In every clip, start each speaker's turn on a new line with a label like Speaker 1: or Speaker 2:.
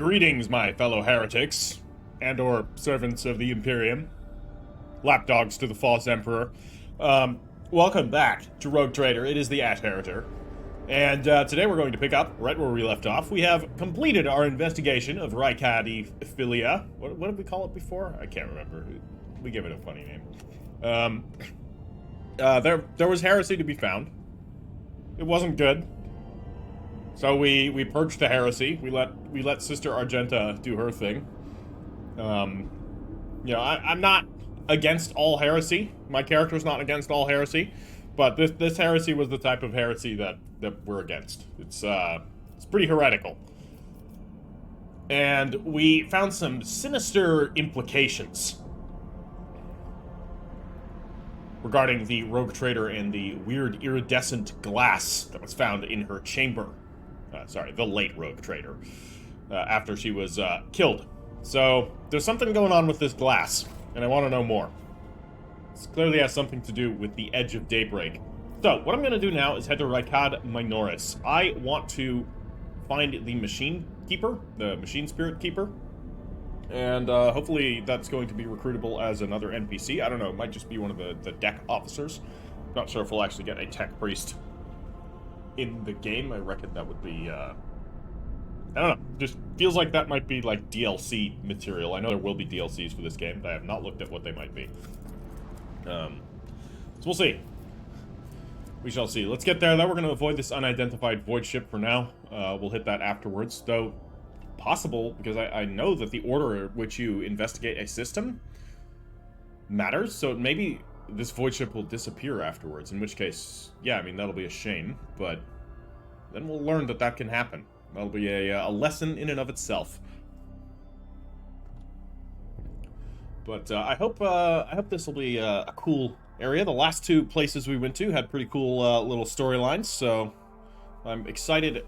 Speaker 1: Greetings, my fellow heretics, and/or servants of the Imperium, lapdogs to the false emperor. Welcome back to Rogue Trader. It is the Heritor, and today we're going to pick up right where we left off. We have completed our investigation of Rykad Philia. What did we call it before? I can't remember. We gave it a funny name. There was heresy to be found. It wasn't good. So we purged the heresy. We let Sister Argenta do her thing. I'm not against all heresy. My character's not against all heresy, but this heresy was the type of heresy that we're against. It's pretty heretical. And we found some sinister implications regarding the rogue trader and the weird iridescent glass that was found in her chamber. The late rogue trader, after she was killed. So, there's something going on with this glass, and I want to know more. This clearly has something to do with the Edge of Daybreak. So, what I'm going to do now is head to Rykad Minoris. I want to find the machine keeper, the machine spirit keeper, and hopefully that's going to be recruitable as another NPC. I don't know, it might just be one of the deck officers. Not sure if we'll actually get a tech priest in the game. I reckon that would be, I don't know, just feels like that might be like DLC material. I know there will be DLCs for this game, but I have not looked at what they might be. So we'll see. We shall see. Let's get there, though. We're going to avoid this unidentified void ship for now. We'll hit that afterwards, though possible, because I know that the order at which you investigate a system matters, so maybe this void ship will disappear afterwards, in which case, yeah, I mean, that'll be a shame, but then we'll learn that that can happen. That'll be a lesson in and of itself. But I hope this will be a cool area. The last two places we went to had pretty cool little storylines, so I'm excited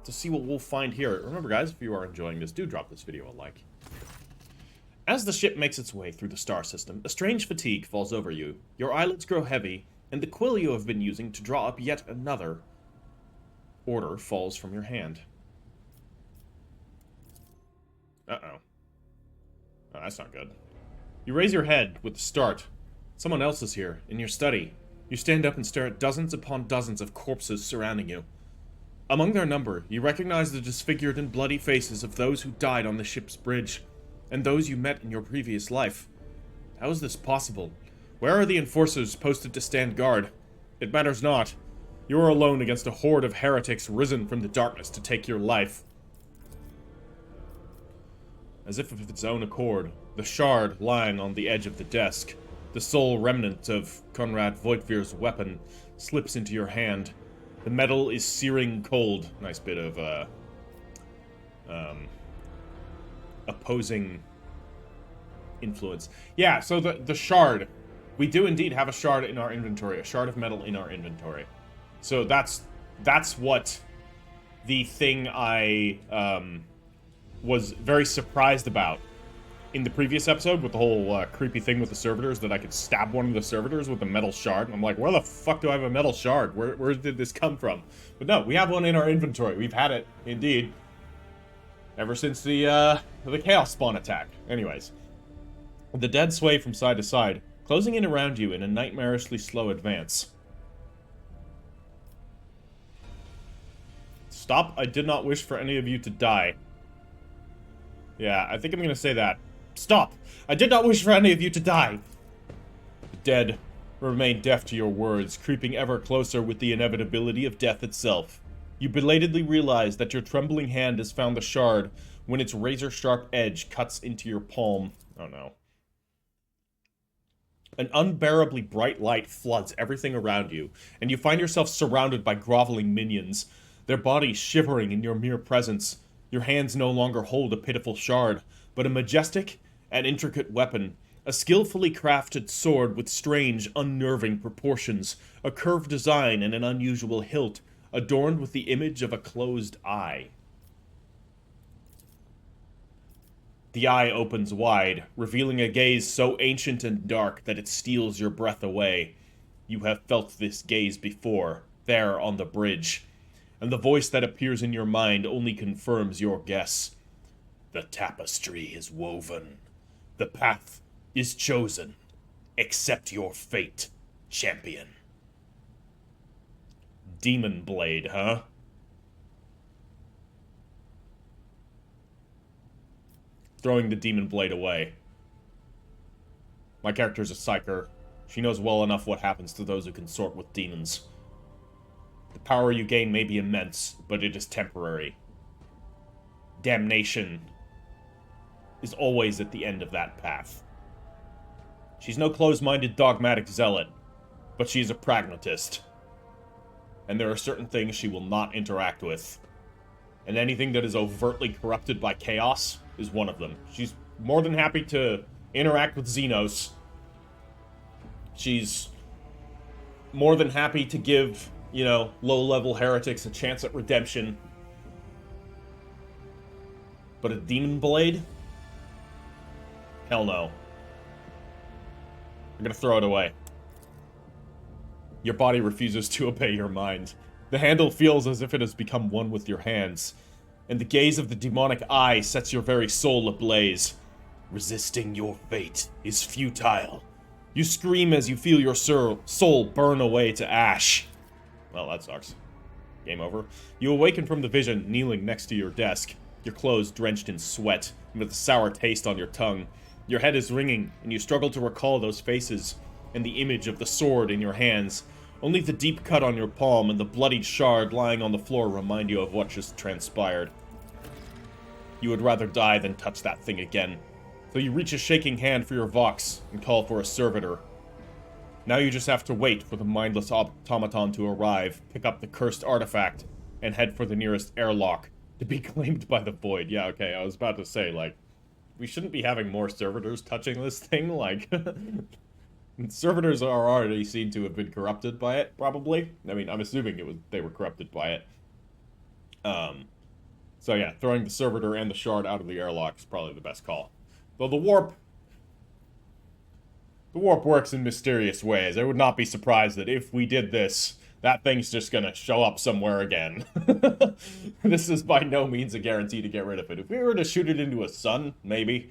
Speaker 1: to see what we'll find here. Remember, guys, if you are enjoying this, do drop this video a like. As the ship makes its way through the star system, a strange fatigue falls over you. Your eyelids grow heavy, and the quill you have been using to draw up yet another order falls from your hand. Uh-oh. Oh, that's not good. You raise your head with the start. Someone else is here, in your study. You stand up and stare at dozens upon dozens of corpses surrounding you. Among their number, you recognize the disfigured and bloody faces of those who died on the ship's bridge, and those you met in your previous life. How is this possible? Where are the enforcers posted to stand guard? It matters not. You are alone against a horde of heretics risen from the darkness to take your life. As if of its own accord, the shard lying on the edge of the desk, the sole remnant of Conrad Voigtvir's weapon, slips into your hand. The metal is searing cold. Nice bit of, opposing influence. Yeah, so the shard. We do indeed have a shard in our inventory, a shard of metal in our inventory. So that's what the thing I was very surprised about in the previous episode with the whole creepy thing with the servitors, that I could stab one of the servitors with a metal shard. And I'm like, where the fuck do I have a metal shard? Where did this come from? But no, we have one in our inventory. We've had it, indeed, ever since the Chaos Spawn attack. Anyways. The dead sway from side to side, closing in around you in a nightmarishly slow advance. Stop, I did not wish for any of you to die. Yeah, I think I'm gonna say that. Stop! I did not wish for any of you to die! The dead remain deaf to your words, creeping ever closer with the inevitability of death itself. You belatedly realize that your trembling hand has found the shard when its razor-sharp edge cuts into your palm. Oh no. An unbearably bright light floods everything around you, and you find yourself surrounded by groveling minions, their bodies shivering in your mere presence. Your hands no longer hold a pitiful shard, but a majestic and intricate weapon, a skillfully crafted sword with strange, unnerving proportions, a curved design and an unusual hilt, adorned with the image of a closed eye. The eye opens wide, revealing a gaze so ancient and dark that it steals your breath away. You have felt this gaze before, there on the bridge, and the voice that appears in your mind only confirms your guess. The tapestry is woven. The path is chosen. Accept your fate, champion. Demon blade, huh? Throwing the demon blade away. My character's a Psyker. She knows well enough what happens to those who consort with demons. The power you gain may be immense, but it is temporary. Damnation is always at the end of that path. She's no closed-minded, dogmatic zealot, but she's a pragmatist. And there are certain things she will not interact with. And anything that is overtly corrupted by chaos is one of them. She's more than happy to interact with Xenos. She's more than happy to give, you know, low-level heretics a chance at redemption. But a demon blade? Hell no. I'm gonna throw it away. Your body refuses to obey your mind. The handle feels as if it has become one with your hands, and the gaze of the demonic eye sets your very soul ablaze. Resisting your fate is futile. You scream as you feel your soul burn away to ash. Well, that sucks. Game over. You awaken from the vision, kneeling next to your desk, your clothes drenched in sweat, and with a sour taste on your tongue. Your head is ringing, and you struggle to recall those faces, and the image of the sword in your hands. Only the deep cut on your palm and the bloodied shard lying on the floor remind you of what just transpired. You would rather die than touch that thing again. So you reach a shaking hand for your Vox and call for a servitor. Now you just have to wait for the mindless automaton to arrive, pick up the cursed artifact, and head for the nearest airlock to be claimed by the void. Yeah, okay, I was about to say, like, we shouldn't be having more servitors touching this thing, like... Servitors are already seen to have been corrupted by it, probably. I mean, I'm assuming they were corrupted by it. So yeah, throwing the servitor and the shard out of the airlock is probably the best call. Though the warp works in mysterious ways. I would not be surprised that if we did this, that thing's just gonna show up somewhere again. This is by no means a guarantee to get rid of it. If we were to shoot it into a sun, maybe.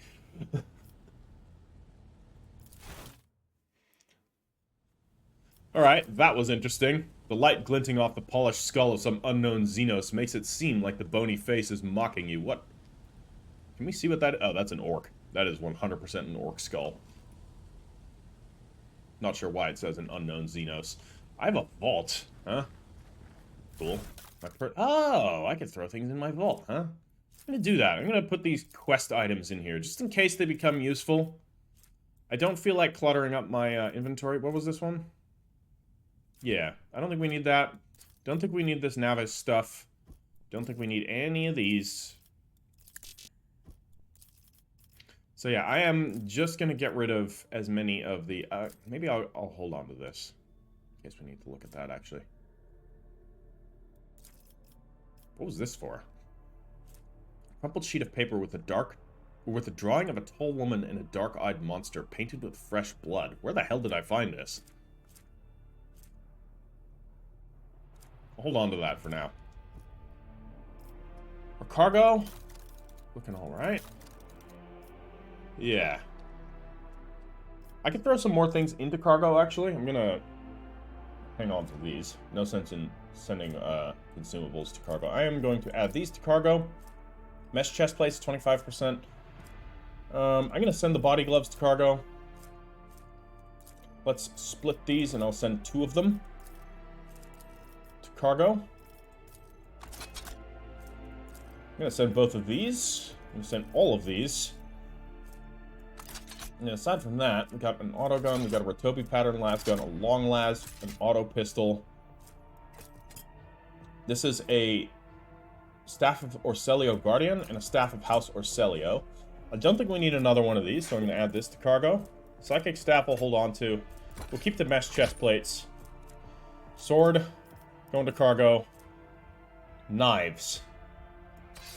Speaker 1: Alright, that was interesting. The light glinting off the polished skull of some unknown Xenos makes it seem like the bony face is mocking you. What? Can we see what that... Oh, that's an orc. That is 100% an orc skull. Not sure why it says an unknown Xenos. I have a vault, huh? Cool. Oh, I can throw things in my vault, huh? I'm gonna do that. I'm gonna put these quest items in here, just in case they become useful. I don't feel like cluttering up my inventory. What was this one? Yeah, I don't think we need that. Don't think we need this Navis stuff. Don't think we need any of these. So yeah, I am just going to get rid of as many of the... maybe I'll hold on to this. In case we need to look at that, actually. What was this for? A crumpled sheet of paper with a drawing of a tall woman and a dark-eyed monster painted with fresh blood. Where the hell did I find this? Hold on to that for now. Our cargo? Looking alright. Yeah. I could throw some more things into cargo, actually. I'm gonna hang on to these. No sense in sending consumables to cargo. I am going to add these to cargo. Mesh chest plates, 25%. I'm gonna send the body gloves to cargo. Let's split these, and I'll send 2 of them cargo. I'm gonna send both of these. I'm gonna send all of these. And aside from that, we got an auto gun, we got a Rotobi pattern las gun, a long las, an auto pistol. This is a Staff of Orselio Guardian and a Staff of House Orselio. I don't think we need another one of these, so I'm gonna add this to cargo. Psychic staff we'll hold on to. We'll keep the mesh chest plates. Sword. Going to cargo. Knives.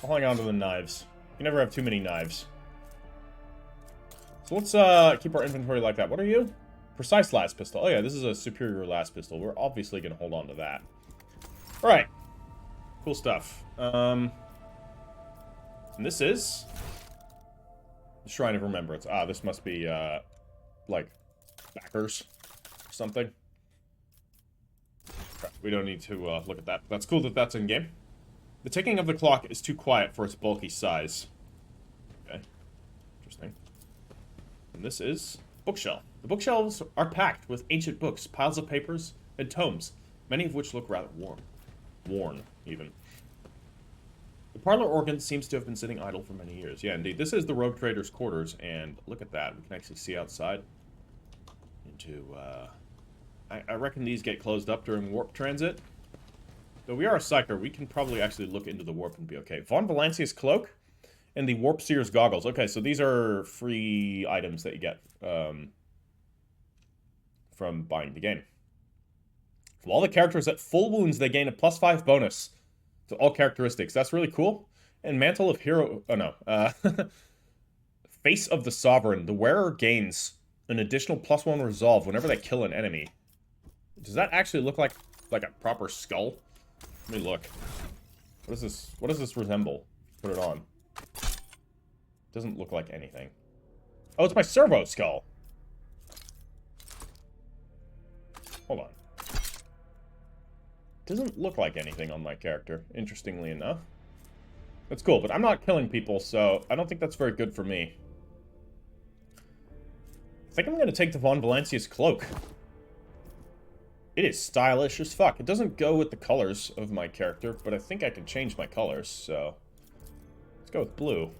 Speaker 1: I'll hang on to the knives. You never have too many knives. So let's keep our inventory like that. What are you? Precise las pistol. Oh yeah, this is a superior las pistol. We're obviously going to hold on to that. Alright. Cool stuff. And this is The Shrine of Remembrance. Ah, this must be, like, backers or something. Okay, we don't need to look at that. That's cool that that's in-game. The ticking of the clock is too quiet for its bulky size. Okay. Interesting. And this is bookshelf. The bookshelves are packed with ancient books, piles of papers, and tomes, many of which look rather worn, even. The parlor organ seems to have been sitting idle for many years. Yeah, indeed. This is the Rogue Trader's quarters, and look at that. We can actually see outside into, I reckon these get closed up during warp transit. Though we are a Psyker, we can probably actually look into the warp and be okay. Von Valancius cloak and the Warp Seer's goggles. Okay, so these are free items that you get from buying the game. For all the characters at full wounds, they gain a +5 bonus to all characteristics. That's really cool. And Mantle of Hero... Oh, no. Face of the Sovereign. The wearer gains an additional +1 resolve whenever they kill an enemy. Does that actually look like a proper skull? Let me look. What is this? What does this resemble? Put it on. Doesn't look like anything. Oh, it's my servo skull. Hold on. Doesn't look like anything on my character, interestingly enough. That's cool, but I'm not killing people, so I don't think that's very good for me. I think I'm going to take the Von Valancius cloak. It is stylish as fuck. It doesn't go with the colors of my character, but I think I can change my colors, so... Let's go with blue.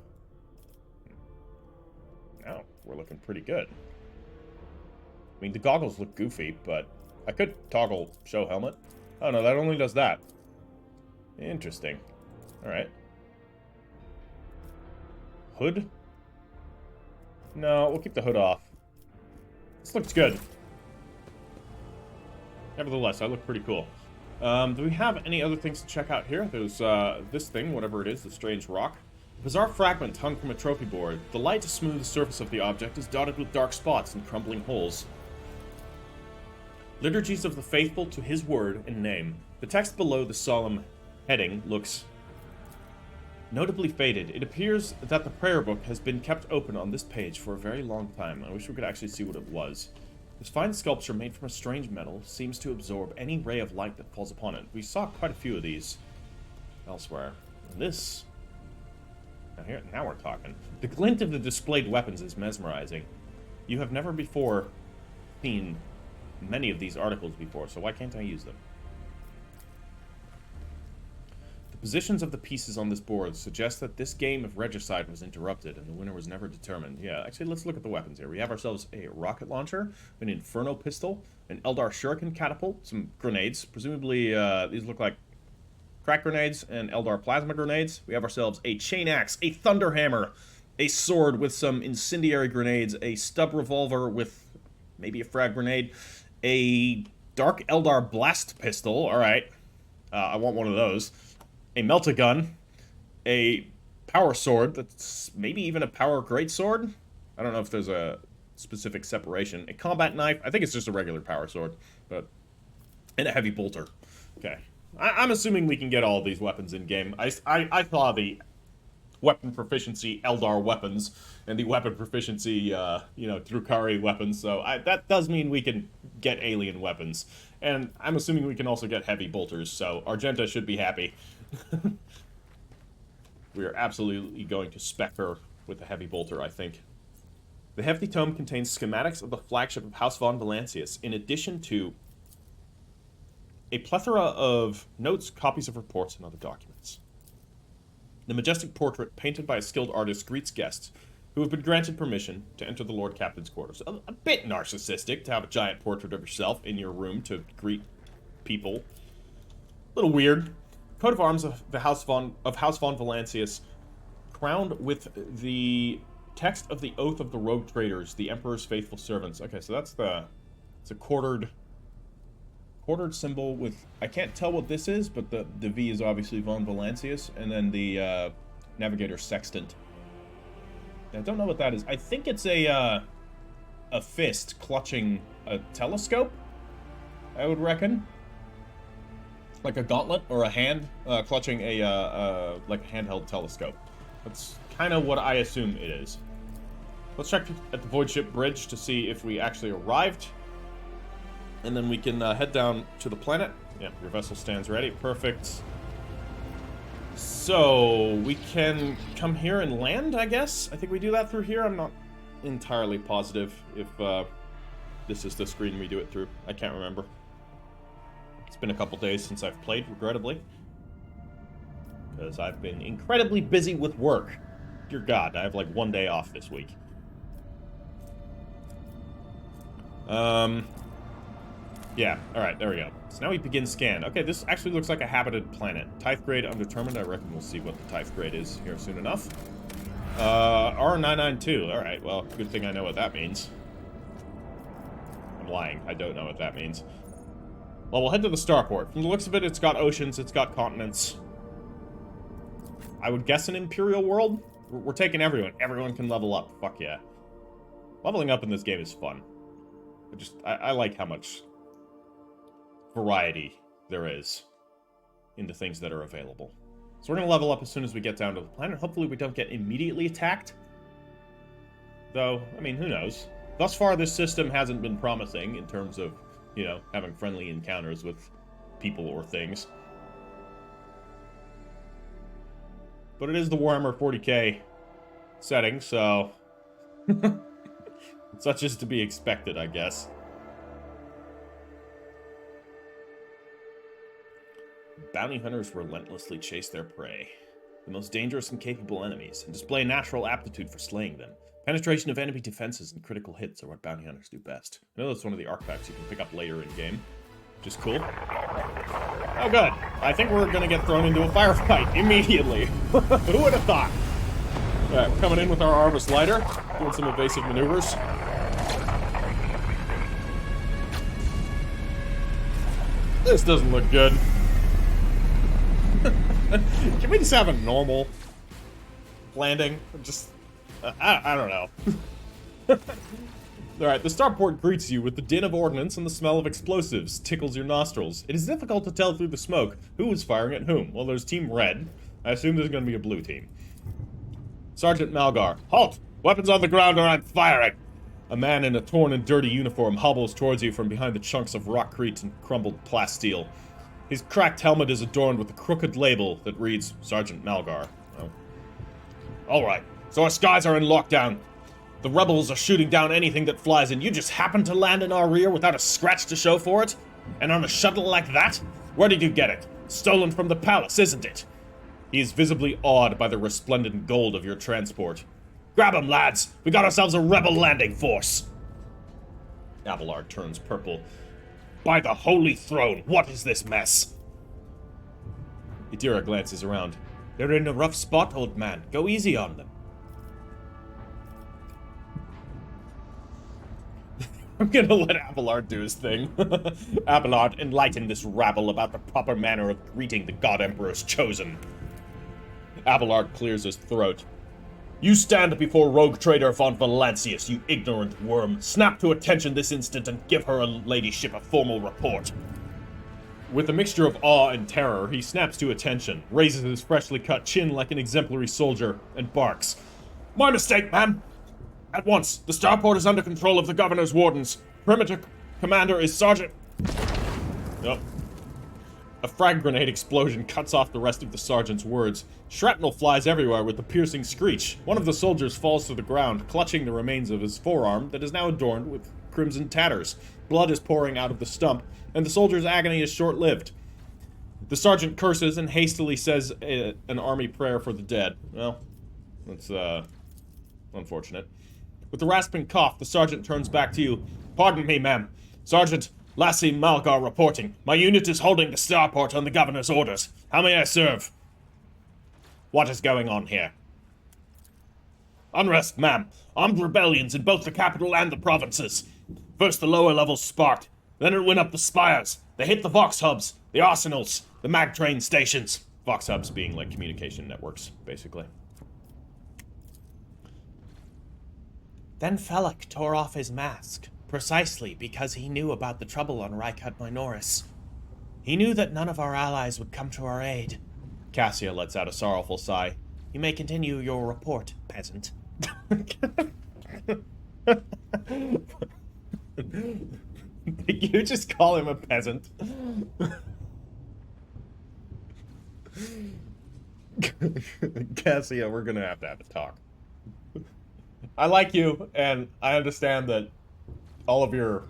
Speaker 1: Now, we're looking pretty good. I mean, the goggles look goofy, but I could toggle show helmet. Oh, no, that only does that. Interesting. Alright. Hood? No, we'll keep the hood off. This looks good. Nevertheless, I look pretty cool. Do we have any other things to check out here? There's this thing, whatever it is, the strange rock. A bizarre fragment hung from a trophy board. The light smooth surface of the object is dotted with dark spots and crumbling holes. Liturgies of the Faithful to His Word and Name. The text below the solemn heading looks notably faded. It appears that the prayer book has been kept open on this page for a very long time. I wish we could actually see what it was. This fine sculpture made from a strange metal seems to absorb any ray of light that falls upon it. We saw quite a few of these elsewhere. And this... Now we're talking. The glint of the displayed weapons is mesmerizing. You have never before seen many of these articles before, so why can't I use them? The positions of the pieces on this board suggest that this game of regicide was interrupted and the winner was never determined. Yeah, actually, let's look at the weapons here. We have ourselves a rocket launcher, an inferno pistol, an Eldar shuriken catapult, some grenades. Presumably, these look like crack grenades and Eldar plasma grenades. We have ourselves a chain axe, a thunder hammer, a sword with some incendiary grenades, a stub revolver with maybe a frag grenade, a dark Eldar blast pistol. All right, I want one of those. A melt-a-gun, a power sword that's maybe even a power greatsword. I don't know if there's a specific separation. A combat knife. I think it's just a regular power sword, but and a heavy bolter. Okay. I'm assuming we can get all of these weapons in-game. I saw the weapon proficiency Eldar weapons and the weapon proficiency, you know, Drukari weapons, so that does mean we can get alien weapons. And I'm assuming we can also get heavy bolters, so Argenta should be happy. We are absolutely going to spec her with a heavy bolter, I think. The hefty tome contains schematics of the flagship of House von Valancius, in addition to a plethora of notes, copies of reports, and other documents. The majestic portrait, painted by a skilled artist, greets guests who have been granted permission to enter the Lord Captain's quarters. A bit narcissistic to have a giant portrait of yourself in your room to greet people. A little weird. Coat of arms of the House von Valancius, crowned with the text of the Oath of the Rogue Traders, the Emperor's faithful servants. Okay, so it's a quartered symbol with, I can't tell what this is, but the V is obviously von Valancius, and then the Navigator Sextant. I don't know what that is. I think it's a fist clutching a telescope, I would reckon. Like a gauntlet, or a hand clutching like a handheld telescope. That's kind of what I assume it is. Let's check at the Void Ship Bridge to see if we actually arrived. And then we can head down to the planet. Yeah, your vessel stands ready. Perfect. So, we can come here and land, I guess? I think we do that through here. I'm not entirely positive if this is the screen we do it through. I can't remember. It's been a couple days since I've played, regrettably. Because I've been incredibly busy with work. Dear God, I have like 1 day off this week. Yeah, alright, there we go. So now we begin scan. Okay, this actually looks like a habited planet. Tithe grade undetermined. I reckon we'll see what the tithe grade is here soon enough. R992. Alright, well, good thing I know what that means. I'm lying. I don't know what that means. Well, we'll head to the starport. From the looks of it, it's got oceans, it's got continents. I would guess an Imperial world? We're taking everyone. Everyone can level up. Fuck yeah. Leveling up in this game is fun. I like how much variety there is in the things that are available. So we're going to level up as soon as we get down to the planet. Hopefully we don't get immediately attacked. Though, I mean, who knows? Thus far, this system hasn't been promising in terms of, you know, having friendly encounters with people or things. But it is the Warhammer 40k setting, so such is to be expected, I guess. Bounty hunters relentlessly chase their prey, the most dangerous and capable enemies, and display a natural aptitude for slaying them. Penetration of enemy defenses and critical hits are what bounty hunters do best. I know that's one of the artifacts you can pick up later in-game, which is cool. Oh good, I think we're gonna get thrown into a firefight immediately. Who would have thought? Alright, we're coming in with our Arvis lighter, doing some evasive maneuvers. This doesn't look good. Can we just have a normal landing? Just, I don't know. Alright, the starport greets you with the din of ordnance and the smell of explosives. Tickles your nostrils. It is difficult to tell through the smoke who is firing at whom. Well, there's Team Red. I assume there's going to be a blue team. Sergeant Malgar. Halt! Weapons on the ground or I'm firing! A man in a torn and dirty uniform hobbles towards you from behind the chunks of rockcrete and crumbled plasteel. His cracked helmet is adorned with a crooked label that reads, Sergeant Malgar. Oh. Alright, so our skies are in lockdown. The rebels are shooting down anything that flies, and you just happen to land in our rear without a scratch to show for it? And on a shuttle like that? Where did you get it? Stolen from the palace, isn't it? He is visibly awed by the resplendent gold of your transport. Grab him, lads! We got ourselves a rebel landing force! Abelard turns purple. By the Holy Throne, what is this mess? Idira glances around. They're in a rough spot, old man. Go easy on them. I'm gonna let Abelard do his thing. Abelard, enlighten this rabble about the proper manner of greeting the God Emperor's chosen. Abelard clears his throat. You stand before Rogue Trader von Valancius, you ignorant worm. Snap to attention this instant and give her ladyship a formal report. With a mixture of awe and terror, he snaps to attention, raises his freshly cut chin like an exemplary soldier, and barks. My mistake, ma'am! At once, the starport is under control of the governor's wardens. Perimeter commander is Sergeant... Oh. A frag grenade explosion cuts off the rest of the sergeant's words. Shrapnel flies everywhere with a piercing screech. One of the soldiers falls to the ground, clutching the remains of his forearm that is now adorned with crimson tatters. Blood is pouring out of the stump, and the soldier's agony is short-lived. The sergeant curses and hastily says an army prayer for the dead. Well, that's, unfortunate. With a rasping cough, the sergeant turns back to you. Pardon me, ma'am. Sergeant Lassie Malgar reporting. My unit is holding the starport on the governor's orders. How may I serve? What is going on here? Unrest, ma'am. Armed rebellions in both the capital and the provinces. First the lower levels sparked. Then it went up the spires. They hit the Vox hubs, the arsenals, the mag train stations. Vox hubs being like communication networks, basically. Then Felak tore off his mask. Precisely because he knew about the trouble on Rykad Minoris. He knew that none of our allies would come to our aid. Cassia lets out a sorrowful sigh. You may continue your report, peasant. Did you just call him a peasant? Cassia, we're gonna have a talk. I like you, and I understand that all of your,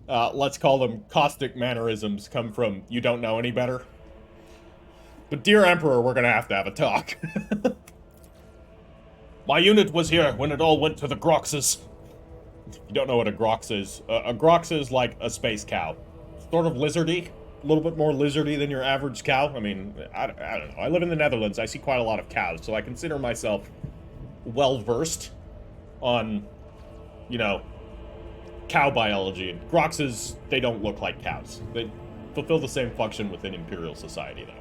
Speaker 1: let's call them caustic mannerisms come from you don't know any better. But dear Emperor, we're gonna have a talk. My unit was here when it all went to the Groxes. If you don't know what a Grox is, a Grox is like a space cow. Sort of lizardy. A little bit more lizardy than your average cow. I mean, I don't know. I live in the Netherlands. I see quite a lot of cows, so I consider myself well-versed on, you know, cow biology. Groxes, they don't look like cows. They fulfill the same function within Imperial society, though.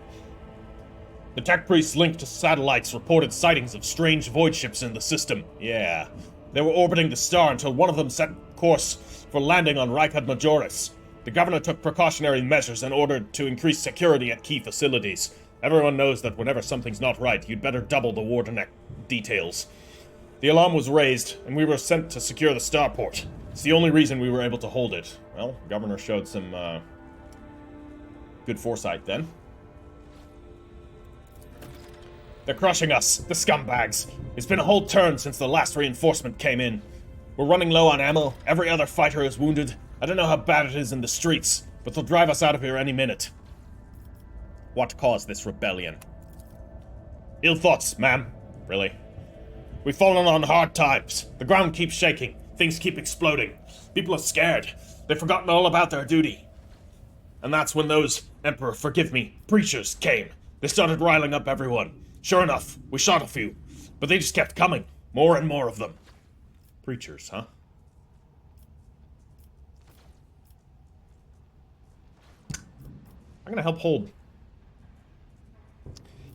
Speaker 1: The tech priests linked to satellites reported sightings of strange void ships in the system. Yeah. They were orbiting the star until one of them set course for landing on Rykad Majoris. The governor took precautionary measures in order to increase security at key facilities. Everyone knows that whenever something's not right, you'd better double the warden details. The alarm was raised, and we were sent to secure the starport. It's the only reason we were able to hold it. Well, the governor showed some, good foresight then. They're crushing us, the scumbags. It's been a whole turn since the last reinforcement came in. We're running low on ammo, every other fighter is wounded. I don't know how bad it is in the streets, but they'll drive us out of here any minute. What caused this rebellion? Ill thoughts, ma'am. Really? We've fallen on hard times. The ground keeps shaking. Things keep exploding. People are scared. They've forgotten all about their duty. And that's when those, Emperor, forgive me, preachers came. They started riling up everyone. Sure enough, we shot a few, but they just kept coming. More and more of them. Preachers, huh? I'm gonna help hold.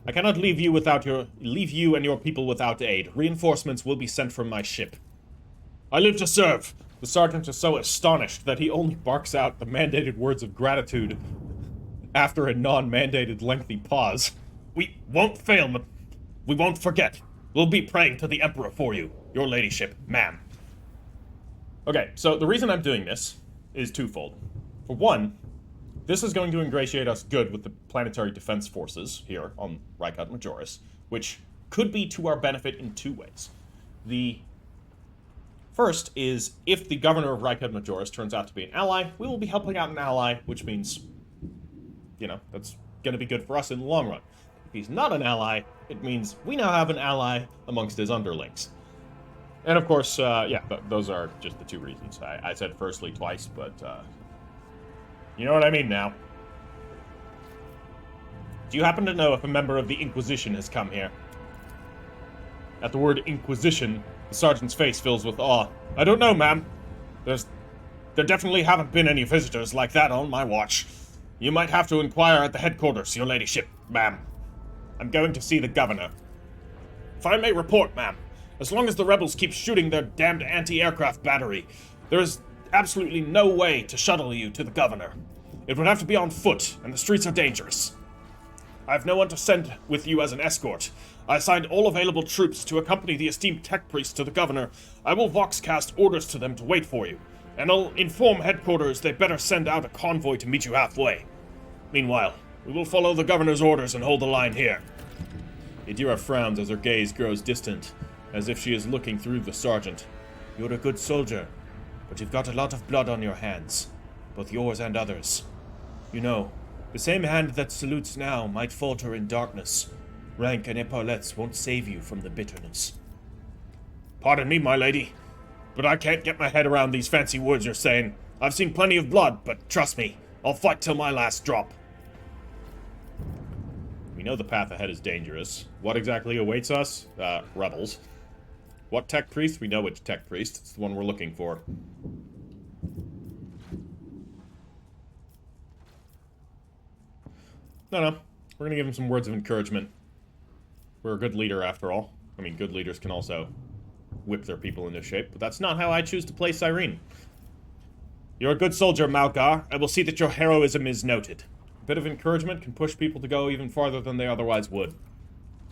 Speaker 1: I cannot leave you and your people without aid. Reinforcements will be sent from my ship. I live to serve. The sergeant is so astonished that he only barks out the mandated words of gratitude after a non-mandated lengthy pause. We won't fail, we won't forget. We'll be praying to the Emperor for you, your ladyship, ma'am. Okay, so the reason I'm doing this is twofold. For one, this is going to ingratiate us good with the planetary defense forces here on Rykad Majoris, which could be to our benefit in two ways. The first is, if the governor of Rykad Majoris turns out to be an ally, we will be helping out an ally, which means, you know, that's going to be good for us in the long run. If he's not an ally, it means we now have an ally amongst his underlings. And of course, those are just the two reasons. I said firstly twice, but, you know what I mean now. Do you happen to know if a member of the Inquisition has come here? At the word Inquisition, the sergeant's face fills with awe. I don't know, ma'am. There definitely haven't been any visitors like that on my watch. You might have to inquire at the headquarters, your ladyship, ma'am. I'm going to see the governor. If I may report, ma'am, as long as the rebels keep shooting their damned anti-aircraft battery, there is absolutely no way to shuttle you to the governor. It would have to be on foot, and the streets are dangerous. I have no one to send with you as an escort. I assigned all available troops to accompany the esteemed tech priest to the governor. I will voxcast orders to them to wait for you, and I'll inform headquarters they better send out a convoy to meet you halfway. Meanwhile, we will follow the governor's orders and hold the line here. Idira frowns as her gaze grows distant, as if she is looking through the sergeant. You're a good soldier, but you've got a lot of blood on your hands, both yours and others. You know, the same hand that salutes now might falter in darkness. Rank and epaulettes won't save you from the bitterness. Pardon me, my lady, but I can't get my head around these fancy words you're saying. I've seen plenty of blood, but trust me, I'll fight till my last drop. We know the path ahead is dangerous. What exactly awaits us? Rebels. What tech priest? We know which tech priest. It's the one we're looking for. No. We're gonna give him some words of encouragement. We're a good leader, after all. I mean, good leaders can also whip their people into shape, but that's not how I choose to play Cyrene. You're a good soldier, Malgar. I will see that your heroism is noted. A bit of encouragement can push people to go even farther than they otherwise would.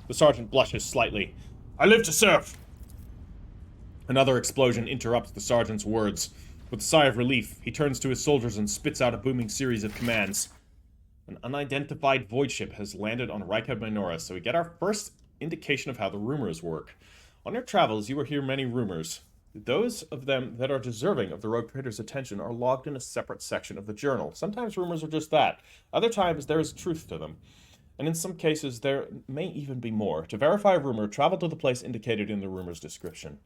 Speaker 1: The sergeant blushes slightly. I live to serve. Another explosion interrupts the sergeant's words. With a sigh of relief, he turns to his soldiers and spits out a booming series of commands. An unidentified void ship has landed on Rykad Minoris, so we get our first indication of how the rumors work. On your travels, you will hear many rumors. Those of them that are deserving of the rogue trader's attention are logged in a separate section of the journal. Sometimes rumors are just that. Other times, there is truth to them. And in some cases, there may even be more. To verify a rumor, travel to the place indicated in the rumor's description.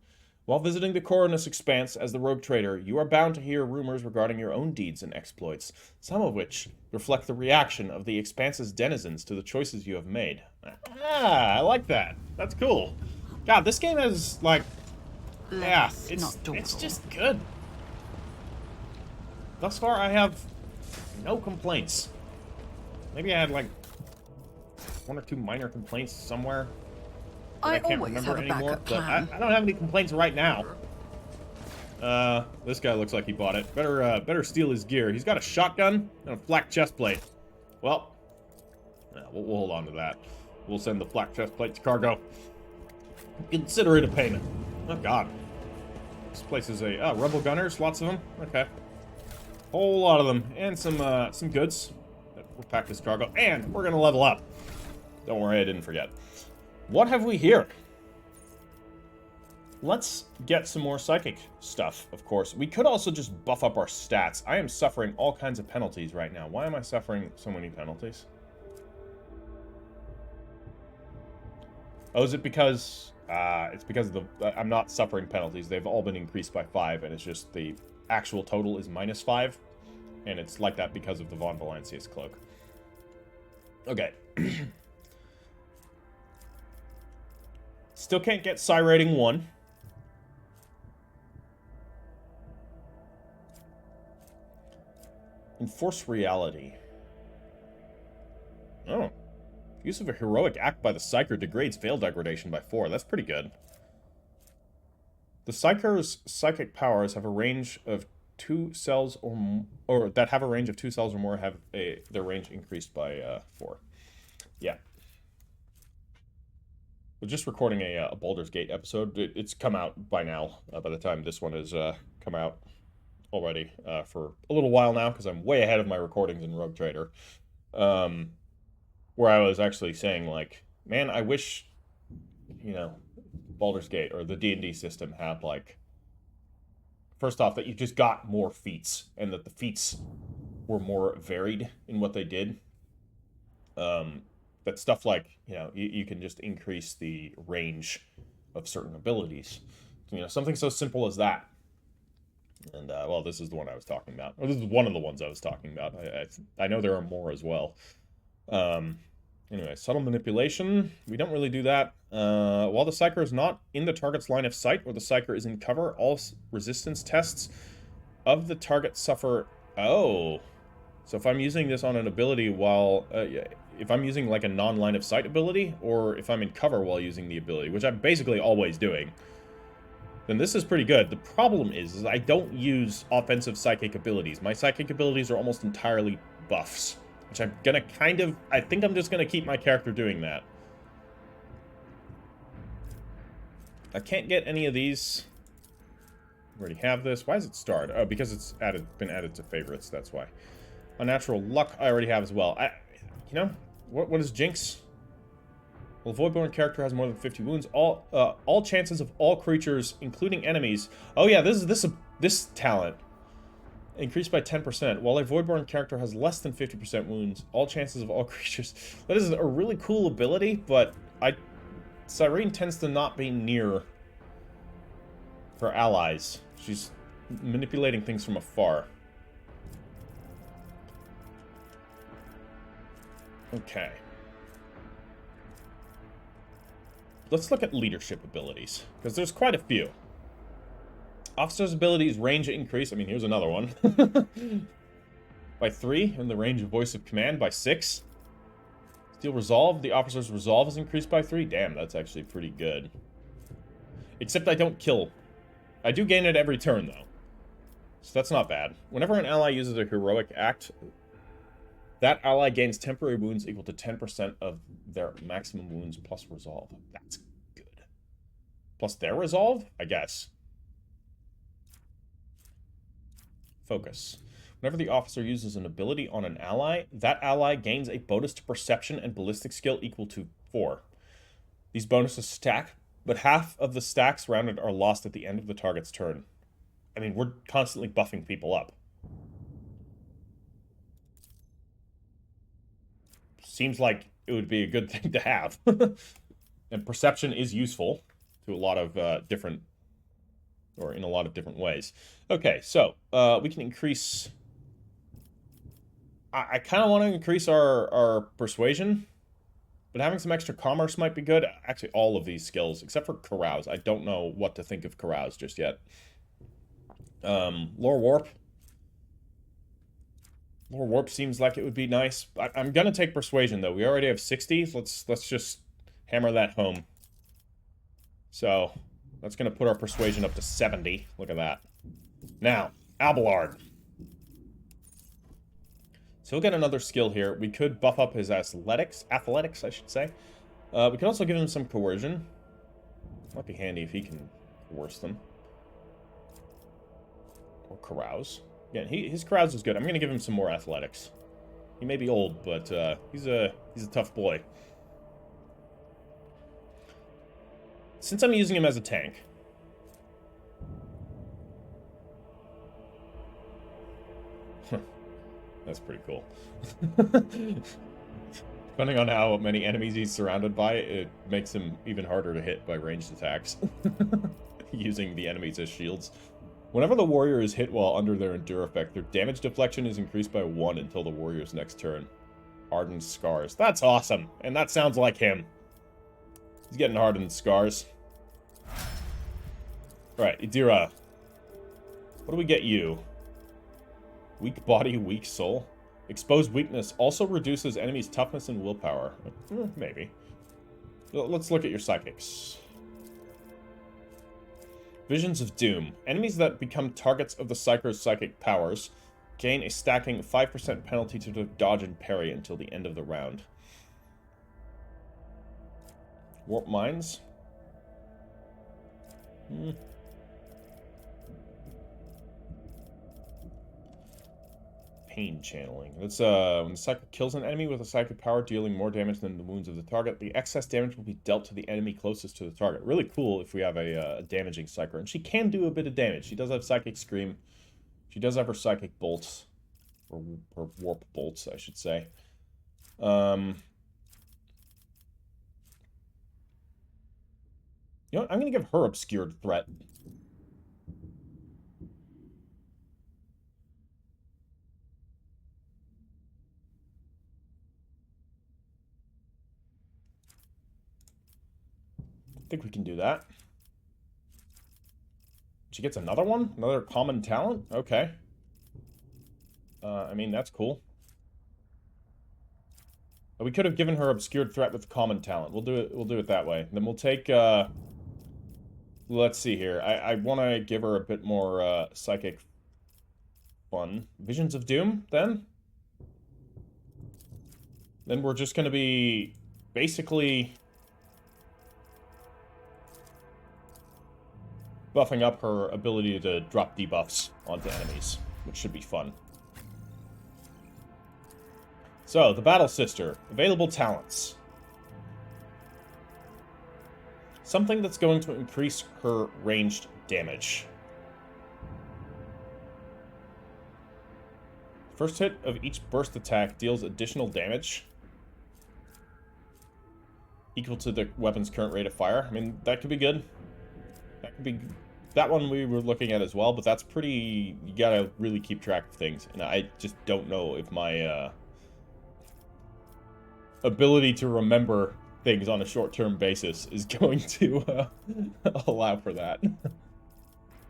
Speaker 1: While visiting the Coronus Expanse as the rogue trader, you are bound to hear rumors regarding your own deeds and exploits, some of which reflect the reaction of the Expanse's denizens to the choices you have made. Ah, I like that. That's cool. God, this game is, like... yeah, it's just good. Thus far, I have no complaints. Maybe I had, like, one or two minor complaints somewhere. I can't remember anymore, but I don't have any complaints right now. This guy looks like he bought it. Better steal his gear. He's got a shotgun and a flak chest plate. Well, yeah, we'll hold on to that. We'll send the flak chest plate to cargo. Consider it a payment. Oh, God. This place is a... rebel gunners, lots of them. Okay. Whole lot of them. And some goods. We'll pack this cargo. And we're gonna level up. Don't worry, I didn't forget. What have we here? Let's get some more psychic stuff, of course. We could also just buff up our stats. I am suffering all kinds of penalties right now. Why am I suffering so many penalties? Oh, is it because... it's because of the... I'm not suffering penalties. They've all been increased by 5, and it's just the actual total is -5. And it's like that because of the Von Valancius cloak. Okay. Still can't get Psi rating 1. Enforce reality. Oh. Use of a heroic act by the Psyker degrades veil degradation by 4. That's pretty good. The Psyker's psychic powers have a range of 2 cells or that have a range of 2 cells or more have their range increased by 4. Yeah. We're just recording a Baldur's Gate episode. It's come out by now, by the time this one has come out already for a little while now, because I'm way ahead of my recordings in Rogue Trader. Where I was actually saying, like, man, I wish, you know, Baldur's Gate or the D&D system had, like, first off, that you just got more feats, and that the feats were more varied in what they did. That stuff like, you know, you can just increase the range of certain abilities. You know, something so simple as that. And, well, this is the one I was talking about. Or this is one of the ones I was talking about. I know there are more as well. Anyway, subtle manipulation. We don't really do that. While the Psyker is not in the target's line of sight, or the Psyker is in cover, all resistance tests of the target suffer... Oh. So if I'm using this on an ability while... if I'm using, like, a non-line of sight ability, or if I'm in cover while using the ability, which I'm basically always doing, then this is pretty good. The problem is I don't use offensive psychic abilities. My psychic abilities are almost entirely buffs, which I'm gonna kind of... I think I'm just gonna keep my character doing that. I can't get any of these. I already have this. Why is it starred? Oh, because it's been added to favorites, that's why. Unnatural luck I already have as well. You know, what is Jinx? Well, the Voidborn character has more than 50 wounds. All chances of all creatures, including enemies... Oh yeah, this talent. Increased by 10%. While a Voidborn character has less than 50% wounds, all chances of all creatures... That is a really cool ability, but Cyrene tends to not be near her allies. She's manipulating things from afar. Okay. Let's look at leadership abilities, because there's quite a few. Officer's abilities range increase. I mean, here's another one. By 3, and the range of voice of command by 6. Steal resolve. The officer's resolve is increased by 3. Damn, that's actually pretty good. Except I don't kill. I do gain it every turn, though. So that's not bad. Whenever an ally uses a heroic act, that ally gains temporary wounds equal to 10% of their maximum wounds plus resolve. That's good. Plus their resolve? I guess. Focus. Whenever the officer uses an ability on an ally, that ally gains a bonus to perception and ballistic skill equal to 4. These bonuses stack, but half of the stacks rounded are lost at the end of the target's turn. I mean, we're constantly buffing people up. Seems like it would be a good thing to have. And perception is useful to a lot of different, or in a lot of different ways. Okay, so we can increase... I kind of want to increase our persuasion, but having some extra commerce might be good. Actually, all of these skills, except for carouse. I don't know what to think of carouse just yet. Lore warp. Lore warp seems like it would be nice. I'm gonna take persuasion though. We already have 60. Let's just hammer that home. So that's gonna put our persuasion up to 70. Look at that. Now, Abelard. So he'll get another skill here. We could buff up his athletics, I should say. We could also give him some coercion. Might be handy if he can coerce them. Or carouse. Again, his carouse is good. I'm going to give him some more athletics. He may be old, but he's a tough boy. Since I'm using him as a tank... That's pretty cool. Depending on how many enemies he's surrounded by, it makes him even harder to hit by ranged attacks. Using the enemies as shields. Whenever the warrior is hit while under their endure effect, their damage deflection is increased by 1 until the warrior's next turn. Hardened scars. That's awesome. And that sounds like him. He's getting hardened scars. Alright, Idira. What do we get you? Weak body, weak soul. Exposed weakness also reduces enemies' toughness and willpower. Maybe. Let's look at your psychics. Visions of Doom. Enemies that become targets of the Psyker's psychic powers gain a stacking 5% penalty to dodge and parry until the end of the round. Warp Mines. Pain channeling. That's when the Psyker kills an enemy with a psychic power dealing more damage than the wounds of the target, the excess damage will be dealt to the enemy closest to the target. Really cool if we have a damaging Psyker. And she can do a bit of damage. She does have Psychic Scream. She does have her Psychic Bolts. Or Warp Bolts, I should say. You know what? I'm going to give her Obscured Threat. I think we can do that. She gets another one? Another common talent? Okay. I mean, that's cool. We could have given her Obscured Threat with common talent. We'll do it that way. Then we'll take, let's see here. I want to give her a bit more, psychic fun. Visions of Doom, then? Then we're just going to be basically buffing up her ability to drop debuffs onto enemies, which should be fun. So, the Battle Sister. Available talents. Something that's going to increase her ranged damage. First hit of each burst attack deals additional damage equal to the weapon's current rate of fire. I mean, that could be good. That could be... That one we were looking at as well, but that's pretty... You gotta really keep track of things. And I just don't know if my ability to remember things on a short-term basis is going to allow for that.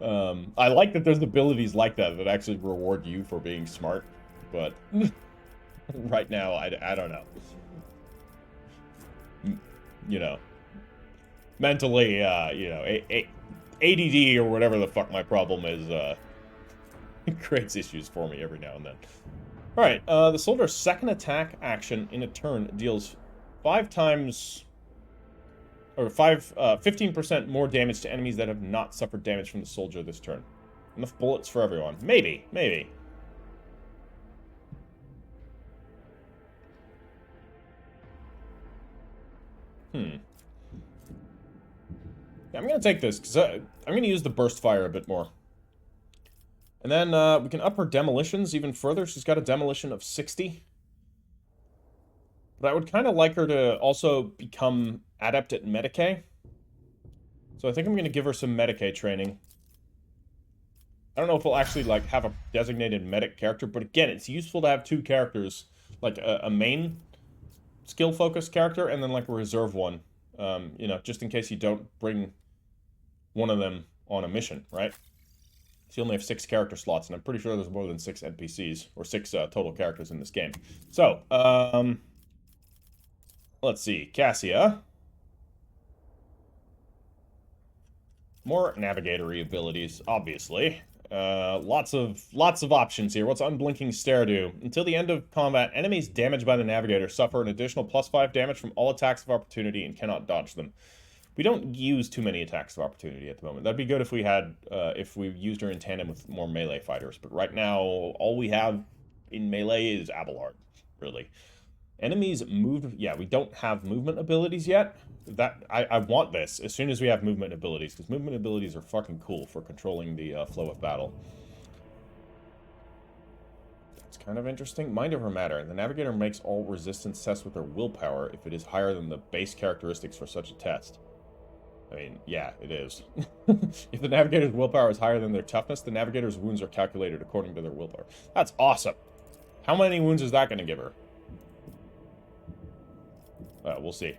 Speaker 1: I like that there's abilities like that that actually reward you for being smart, but right now, I don't know. You know, mentally, you know, ADD or whatever the fuck my problem is, it creates issues for me every now and then. Alright, the soldier's second attack action in a turn deals 15% more damage to enemies that have not suffered damage from the soldier this turn. Enough bullets for everyone. Maybe, maybe. Yeah, I'm going to take this, because I'm going to use the burst fire a bit more. And then we can up her demolitions even further. She's got a demolition of 60. But I would kind of like her to also become adept at Medicae. So I think I'm going to give her some Medicae training. I don't know if we'll actually, like, have a designated medic character, but again, it's useful to have two characters. Like, a main skill-focused character, and then, like, a reserve one. You know, just in case you don't bring one of them on a mission, right? So you only have 6 character slots, and I'm pretty sure there's more than 6 NPCs, or 6 total characters in this game. So, let's see, Cassia. More navigatory abilities, obviously. Lots of options here. What's Unblinking Stare do? Until the end of combat, enemies damaged by the navigator suffer an additional +5 damage from all attacks of opportunity and cannot dodge them. We don't use too many attacks of opportunity at the moment. That'd be good if we had, if we used her in tandem with more melee fighters. But right now, all we have in melee is Abelard, really. Enemies move, yeah, we don't have movement abilities yet. I want this as soon as we have movement abilities, because movement abilities are fucking cool for controlling the flow of battle. That's kind of interesting. Mind over matter. The navigator makes all resistance tests with their willpower if it is higher than the base characteristics for such a test. I mean, yeah, it is. If the navigator's willpower is higher than their toughness, the navigator's wounds are calculated according to their willpower. That's awesome. How many wounds is that going to give her? We'll see.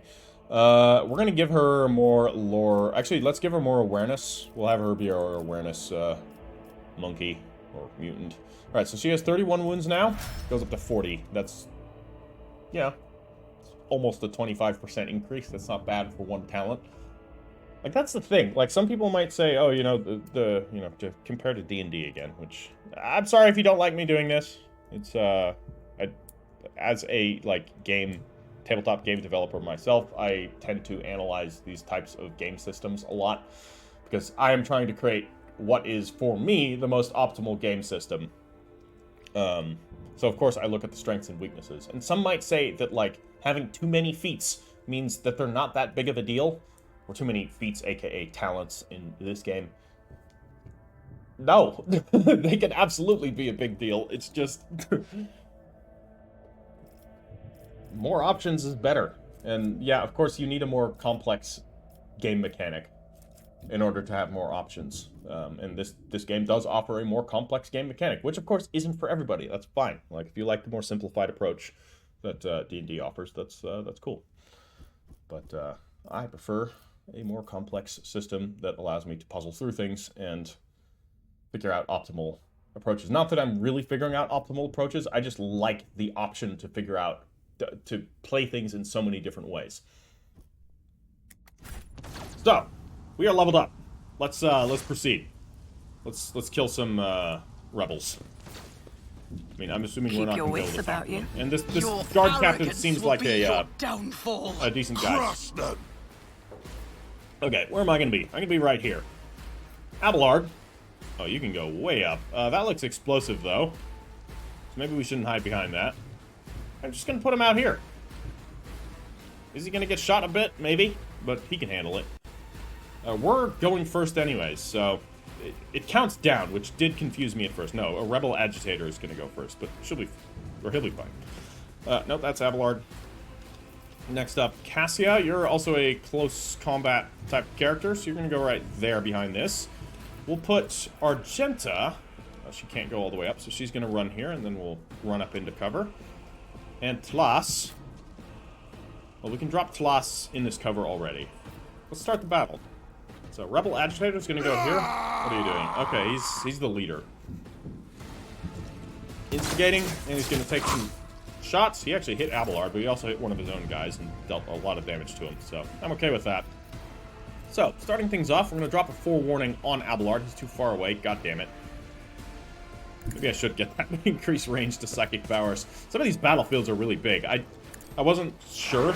Speaker 1: We're going to give her more lore. Actually, let's give her more awareness. We'll have her be our awareness monkey or mutant. Alright, so she has 31 wounds now. Goes up to 40. That's, yeah, almost a 25% increase. That's not bad for one talent. Like, that's the thing. Like, some people might say, oh, you know, the you know, to compare to D&D again, which, I'm sorry if you don't like me doing this. It's, as a, like, tabletop game developer myself, I tend to analyze these types of game systems a lot, because I am trying to create what is, for me, the most optimal game system. So, of course, I look at the strengths and weaknesses. And some might say that, like, having too many feats means that they're not that big of a deal. Or too many feats, aka talents, in this game. No, they can absolutely be a big deal. It's just more options is better. And yeah, of course, you need a more complex game mechanic in order to have more options. And this game does offer a more complex game mechanic, which of course isn't for everybody. That's fine. Like, if you like the more simplified approach that D&D offers, that's cool. But I prefer a more complex system that allows me to puzzle through things and figure out optimal approaches. Not that I'm really figuring out optimal approaches, I just like the option to figure out, to play things in so many different ways. So, we are leveled up. Let's proceed. Let's kill some rebels. I mean, I'm assuming we're not going to be able to talk to them. And this guard captain seems like a decent guy. Okay, where am I going to be? I'm going to be right here. Abelard. Oh, you can go way up. That looks explosive, though. So maybe we shouldn't hide behind that. I'm just going to put him out here. Is he going to get shot a bit? Maybe. But he can handle it. We're going first anyways, so it counts down, which did confuse me at first. No, a rebel agitator is going to go first, but he'll be fine. Nope, that's Abelard. Next up, Cassia. You're also a close combat type of character, so you're going to go right there behind this. We'll put Argenta. She can't go all the way up, so she's going to run here, and then we'll run up into cover. And Tlas. Well, we can drop Tlas in this cover already. Let's start the battle. So, Rebel Agitator is going to go here. What are you doing? Okay, he's the leader. Instigating, and he's going to take some shots. He actually hit Abelard, but he also hit one of his own guys and dealt a lot of damage to him, so I'm okay with that. So, starting things off, we're going to drop a forewarning on Abelard. He's too far away, god damn it. Maybe I should get that increased range to psychic powers. Some of these battlefields are really big. I wasn't sure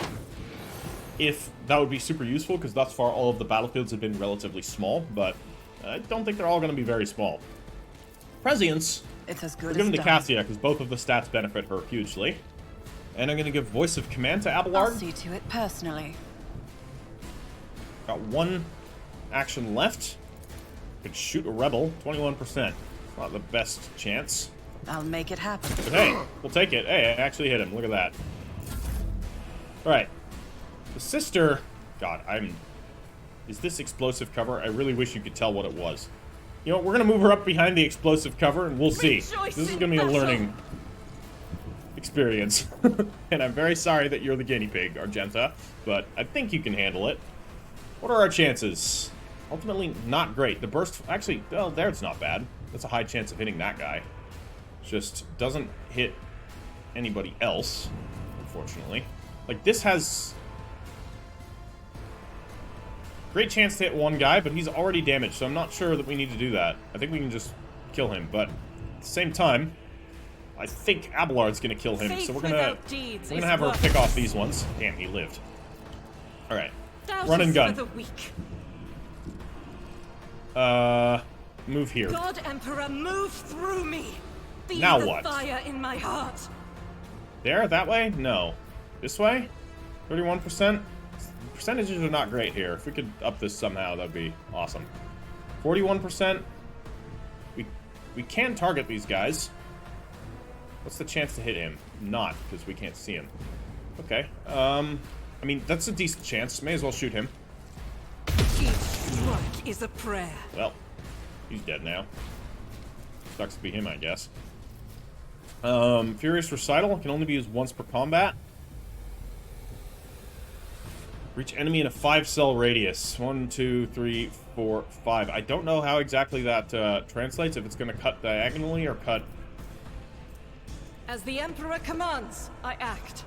Speaker 1: if that would be super useful, because thus far all of the battlefields have been relatively small, but I don't think they're all going to be very small. Prescience.
Speaker 2: It's as good
Speaker 1: We're
Speaker 2: as
Speaker 1: giving to
Speaker 2: done.
Speaker 1: Cassia because both of the stats benefit her hugely. And I'm going to give Voice of Command to
Speaker 2: I'll
Speaker 1: Abelard.
Speaker 2: see to it personally.
Speaker 1: Got one action left. Could shoot a rebel. 21%. Not the best chance.
Speaker 2: I'll make it happen.
Speaker 1: But hey, we'll take it. Hey, I actually hit him. Look at that. Alright. The sister... God, Is this explosive cover? I really wish you could tell what it was. You know, we're going to move her up behind the explosive cover, and we'll see. This is going to be a learning experience. And I'm very sorry that you're the guinea pig, Argenta, but I think you can handle it. What are our chances? Ultimately, not great. The burst... Actually, well, there it's not bad. That's a high chance of hitting that guy. Just doesn't hit anybody else, unfortunately. Like, this has... great chance to hit one guy, but he's already damaged, so I'm not sure that we need to do that. I think we can just kill him, but at the same time, I think Abelard's gonna kill him, so we're gonna have her pick off these ones. Damn, he lived. Alright. Run and gun. Move here.
Speaker 3: God Emperor, move through me. Feel
Speaker 1: Now
Speaker 3: the
Speaker 1: what?
Speaker 3: fire in my heart.
Speaker 1: There? That way? No. This way? 31%? Percentages are not great here. If we could up this somehow, that'd be awesome. 41%. We can target these guys. What's the chance to hit him? Not, because we can't see him. Okay. I mean, that's a decent chance. May as well shoot him.
Speaker 3: Each strike is a prayer.
Speaker 1: Well, he's dead now. Sucks to be him, I guess. Furious Recital can only be used once per combat. Reach enemy in a 5-cell radius. 1, 2, 3, 4, 5. I don't know how exactly that translates, if it's going to cut diagonally or cut...
Speaker 3: As the Emperor commands, I act.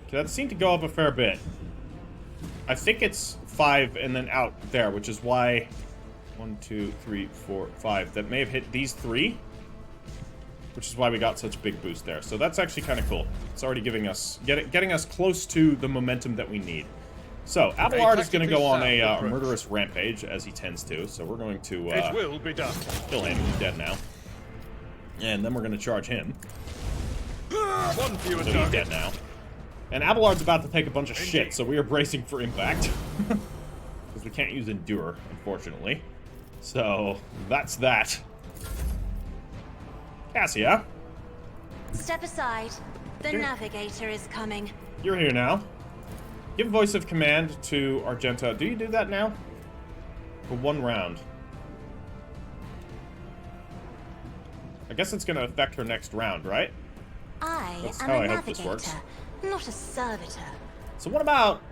Speaker 1: Okay, that seemed to go up a fair bit. I think it's 5 and then out there, which is why... 1, 2, 3, 4, 5. That may have hit these 3. Which is why we got such a big boost there. So that's actually kind of cool. It's already giving us, getting us close to the momentum that we need. So, Abelard is going to go on a murderous rampage, as he tends to. So we're going to
Speaker 4: it will be done.
Speaker 1: Kill him. He's dead now. And then we're going to charge him.
Speaker 4: One fewer
Speaker 1: So he's dead now. And Abelard's about to take a bunch of shit, so we are bracing for impact. Because we can't use Endure, unfortunately. So, that's that. Cassia.
Speaker 5: Step aside. The navigator is coming.
Speaker 1: You're here now. Give Voice of Command to Argenta. Do you do that now? For 1 round. I guess it's going to affect her next round, right? That's
Speaker 5: I
Speaker 1: how
Speaker 5: am
Speaker 1: I
Speaker 5: a
Speaker 1: hope this works.
Speaker 5: navigator, not a servitor.
Speaker 1: So what about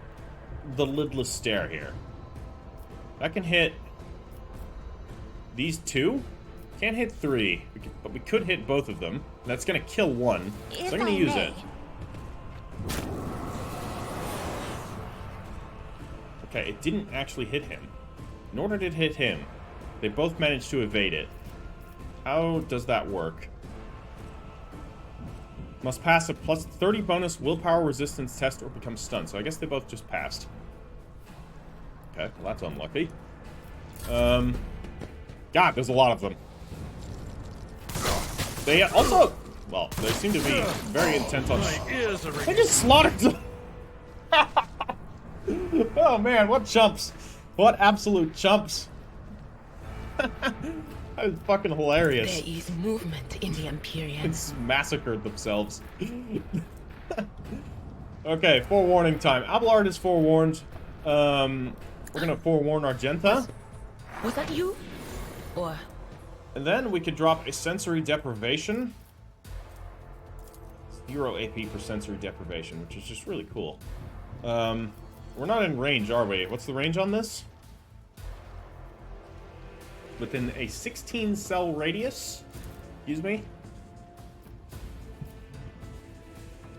Speaker 1: the lidless stare here? That can hit these 2. Can't hit 3, but we could hit both of them. That's going to kill 1, so I'm going to use it. Okay, it didn't actually hit him. Nor did it hit him. They both managed to evade it. How does that work? Must pass a plus 30 bonus willpower resistance test or become stunned. So I guess they both just passed. Okay, well that's unlucky. God, there's a lot of them. They also... Well, they seem to be very intent on... They just slaughtered them! Oh man, what chumps. What absolute chumps. That is fucking hilarious.
Speaker 6: There is movement in the Empyrean.
Speaker 1: It's massacred themselves. Okay, forewarning time. Abelard is forewarned. We're gonna forewarn Argenta.
Speaker 6: Was that you? Or...
Speaker 1: And then we could drop a sensory deprivation. 0 AP for sensory deprivation, which is just really cool. We're not in range, are we? What's the range on this? Within a 16-cell radius? Excuse me?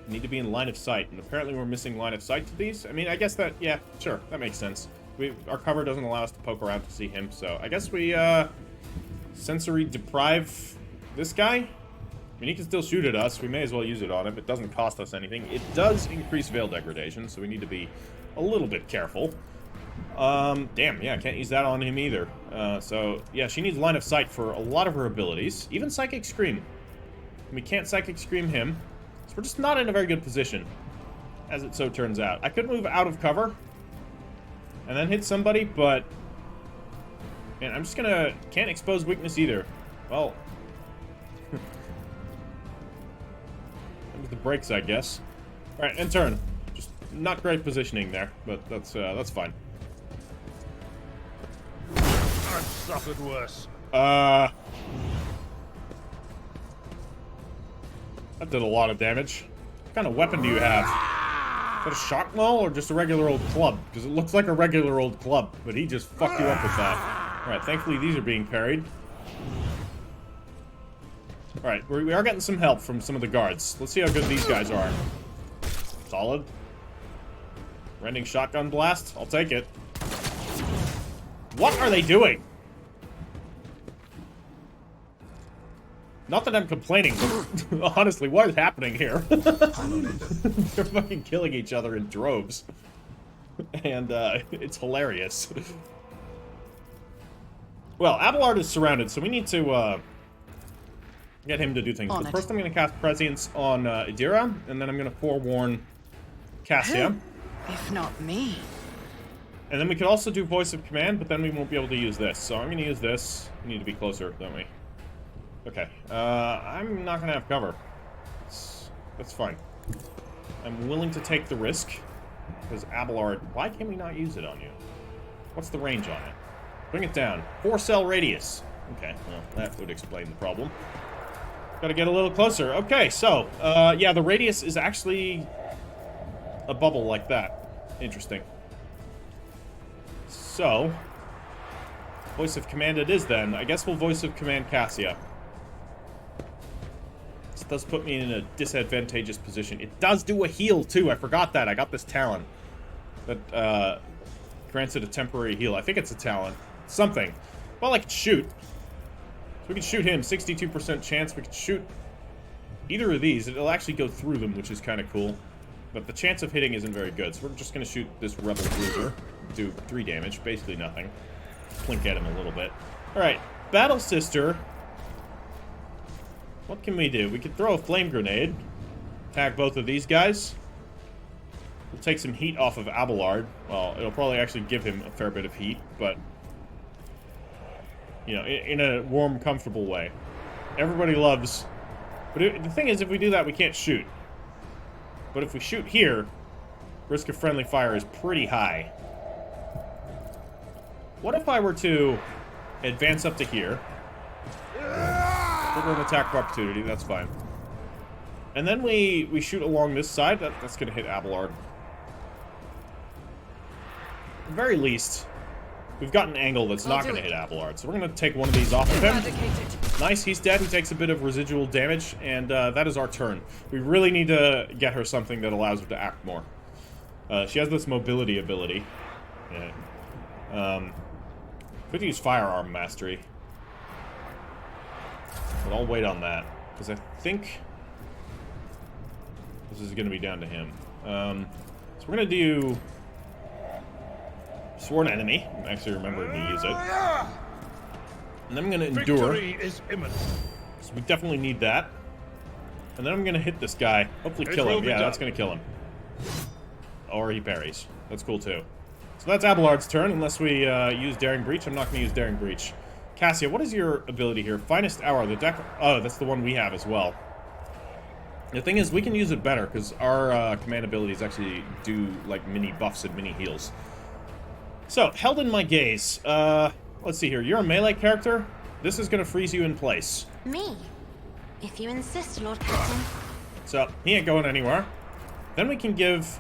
Speaker 1: Need to be in line of sight, and apparently we're missing line of sight to these. I mean, I guess that, yeah, sure, that makes sense. Our cover doesn't allow us to poke around to see him, so I guess we, sensory deprive this guy? I mean, he can still shoot at us. We may as well use it on him. It doesn't cost us anything. It does increase veil degradation, so we need to be a little bit careful. Damn, yeah, can't use that on him either. So, yeah, she needs line of sight for a lot of her abilities. Even Psychic Scream. We can't Psychic Scream him. So we're just not in a very good position, as it so turns out. I could move out of cover and then hit somebody, but... Man, I'm just gonna... Can't expose weakness either. Well... the brakes, I guess. Alright, and turn. Just not great positioning there, but that's fine.
Speaker 4: I've suffered worse.
Speaker 1: That did a lot of damage. What kind of weapon do you have? Is that a shock maul or just a regular old club? Because it looks like a regular old club, but he just fucked you up with that. Alright, thankfully these are being parried. Alright, we are getting some help from some of the guards. Let's see how good these guys are. Solid. Rending shotgun blast. I'll take it. What are they doing? Not that I'm complaining, but honestly, what is happening here? They're fucking killing each other in droves. And, it's hilarious. Well, Abelard is surrounded, so we need to, get him to do things. But first I'm going to cast Prescience on Idira, and then I'm going to forewarn Cassia.
Speaker 2: If not me.
Speaker 1: And then we could also do Voice of Command, but then we won't be able to use this. So I'm going to use this. We need to be closer, don't we? Okay. I'm not going to have cover. That's fine. I'm willing to take the risk. Because Abelard... Why can we not use it on you? What's the range on it? Bring it down. 4-cell radius. Okay, well, that would explain the problem. Gotta get a little closer. Okay, so, yeah, the radius is actually a bubble like that. Interesting. So, Voice of Command it is then. I guess we'll Voice of Command Cassia. This does put me in a disadvantageous position. It does do a heal, too. I forgot that. I got this talent that, grants it a temporary heal. I think it's a talent. Something. Well, I can shoot. So we can shoot him. 62% chance. We can shoot either of these. It'll actually go through them, which is kind of cool. But the chance of hitting isn't very good. So we're just going to shoot this Rebel Cruiser. Do 3 damage. Basically nothing. Plink at him a little bit. Alright. Battle Sister. What can we do? We could throw a flame grenade. Tag both of these guys. We'll take some heat off of Abelard. Well, it'll probably actually give him a fair bit of heat, but... You know, in a warm, comfortable way. Everybody loves... But the thing is, if we do that, we can't shoot. But if we shoot here, risk of friendly fire is pretty high. What if I were to advance up to here? Trigger an attack of opportunity, that's fine. And then we shoot along this side. That's going to hit Abelard. At the very least... We've got an angle that's not going to hit Abelard, so we're going to take one of these off of him. Nice, he's dead. He takes a bit of residual damage, and that is our turn. We really need to get her something that allows her to act more. She has this mobility ability. Yeah. Could use Firearm Mastery. But I'll wait on that, because I think this is going to be down to him. So we're going to do... Sworn Enemy. I'm actually remembering to use it. And then I'm going to Endure.
Speaker 4: Victory is imminent.
Speaker 1: So we definitely need that. And then I'm going to hit this guy. Hopefully kill him. Yeah, that's going to kill him. Or he parries. That's cool too. So that's Abelard's turn, unless we use Daring Breach. I'm not going to use Daring Breach. Cassia, what is your ability here? Finest Hour. The deck... Oh, that's the one we have as well. The thing is, we can use it better, because our command abilities actually do, like, mini buffs and mini heals. So, held in my gaze. Let's see here. You're a melee character. This is going to freeze you in place.
Speaker 5: Me? If you insist, Lord Captain.
Speaker 1: So, he ain't going anywhere. Then we can give...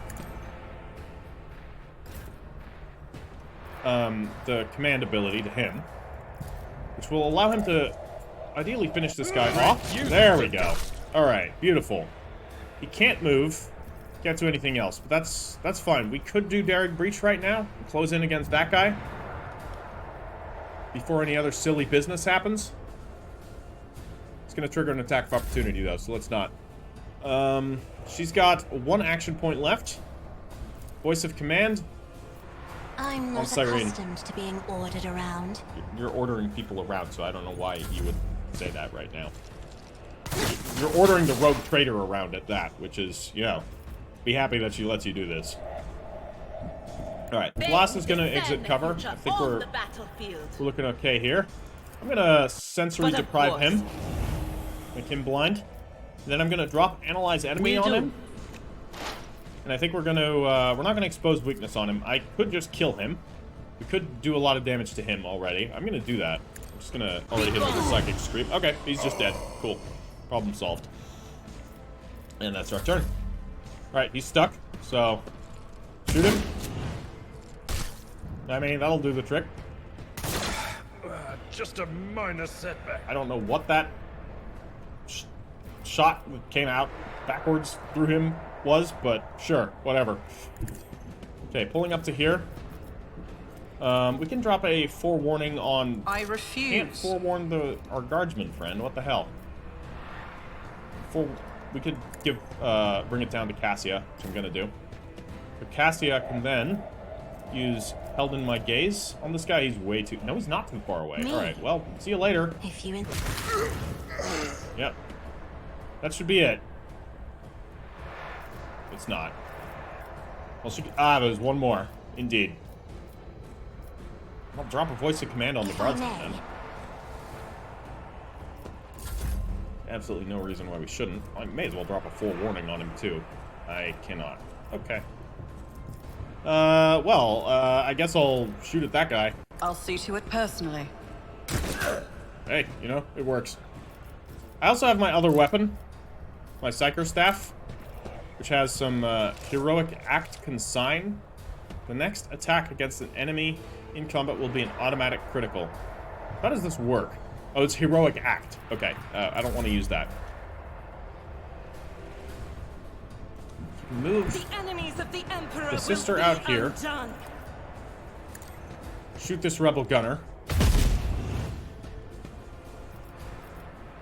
Speaker 1: the command ability to him. Which will allow him to ideally finish this guy off. There we go. Alright, beautiful. He can't move. Can't do anything else, but that's fine. We could do Daring Breach right now. Close in against that guy. Before any other silly business happens. It's going to trigger an attack of opportunity, though, so let's not. She's got 1 action point left. Voice of Command.
Speaker 5: I'm not
Speaker 1: Cyrene.
Speaker 5: accustomed to being ordered around.
Speaker 1: You're ordering people around, so I don't know why you would say that right now. You're ordering the rogue trader around at that, which is, you know, be happy that she lets you do this. Alright, Blast is going to exit cover. I think we're looking okay here. I'm going to sensory deprive him. Make him blind. And then I'm going to drop Analyze Enemy on him. And I think we're going to, we're not going to expose weakness on him. I could just kill him. We could do a lot of damage to him already. I'm going to do that. I'm just going to already hit him with a Psychic Scream. Okay, he's just dead. Cool. Problem solved. And that's our turn. Alright, he's stuck. So, shoot him. I mean, that'll do the trick.
Speaker 4: Just a minor setback.
Speaker 1: I don't know what that shot that came out backwards through him was, but sure, whatever. Okay, pulling up to here. We can drop a forewarning on...
Speaker 2: I refuse.
Speaker 1: Can't forewarn our guardsman friend. What the hell? We could give bring it down to Cassia, which I'm gonna do. But Cassia can then use Held in My Gaze on this guy. He's way too... No, he's not too far away. All right, well, see you later.
Speaker 5: If you...
Speaker 1: Yep. That should be it. It's not. Well, there's one more. Indeed. I'll drop a voice of command on the guardsman then. Absolutely no reason why we shouldn't. I may as well drop a full warning on him too. I cannot. Okay. I guess I'll shoot at that guy.
Speaker 2: I'll see to it personally.
Speaker 1: Hey, you know, it works. I also have my other weapon, my Psyker staff, which has some heroic act consign. The next attack against an enemy in combat will be an automatic critical. How does this work? Oh, it's heroic act. Okay, I don't want to use that. Move
Speaker 3: The enemies of the Emperor
Speaker 1: the sister
Speaker 3: will be
Speaker 1: out here.
Speaker 3: undone.
Speaker 1: Shoot this rebel gunner.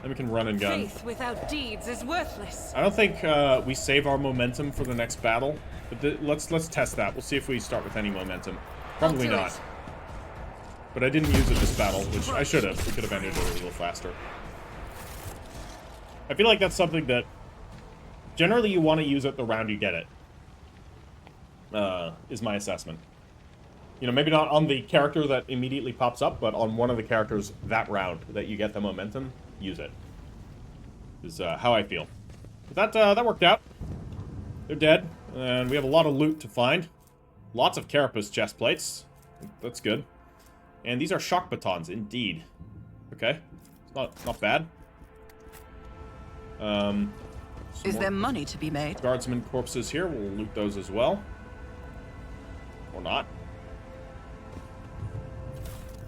Speaker 1: Then we can run and gun.
Speaker 3: Faith without deeds is worthless.
Speaker 1: I don't think we save our momentum for the next battle, but let's test that. We'll see if we start with any momentum. Probably
Speaker 3: I'll do
Speaker 1: not.
Speaker 3: it.
Speaker 1: But I didn't use it this battle, which I should have. We could have ended it a little faster. I feel like that's something that generally you want to use it the round you get it. Is my assessment. You know, maybe not on the character that immediately pops up, but on one of the characters that round that you get the momentum, use it. Is how I feel. But that worked out. They're dead, and we have a lot of loot to find. Lots of carapace chest plates. That's good. And these are shock batons, indeed. Okay, it's not bad.
Speaker 2: Is there money to be made?
Speaker 1: Guardsman corpses here. We'll loot those as well. Or not.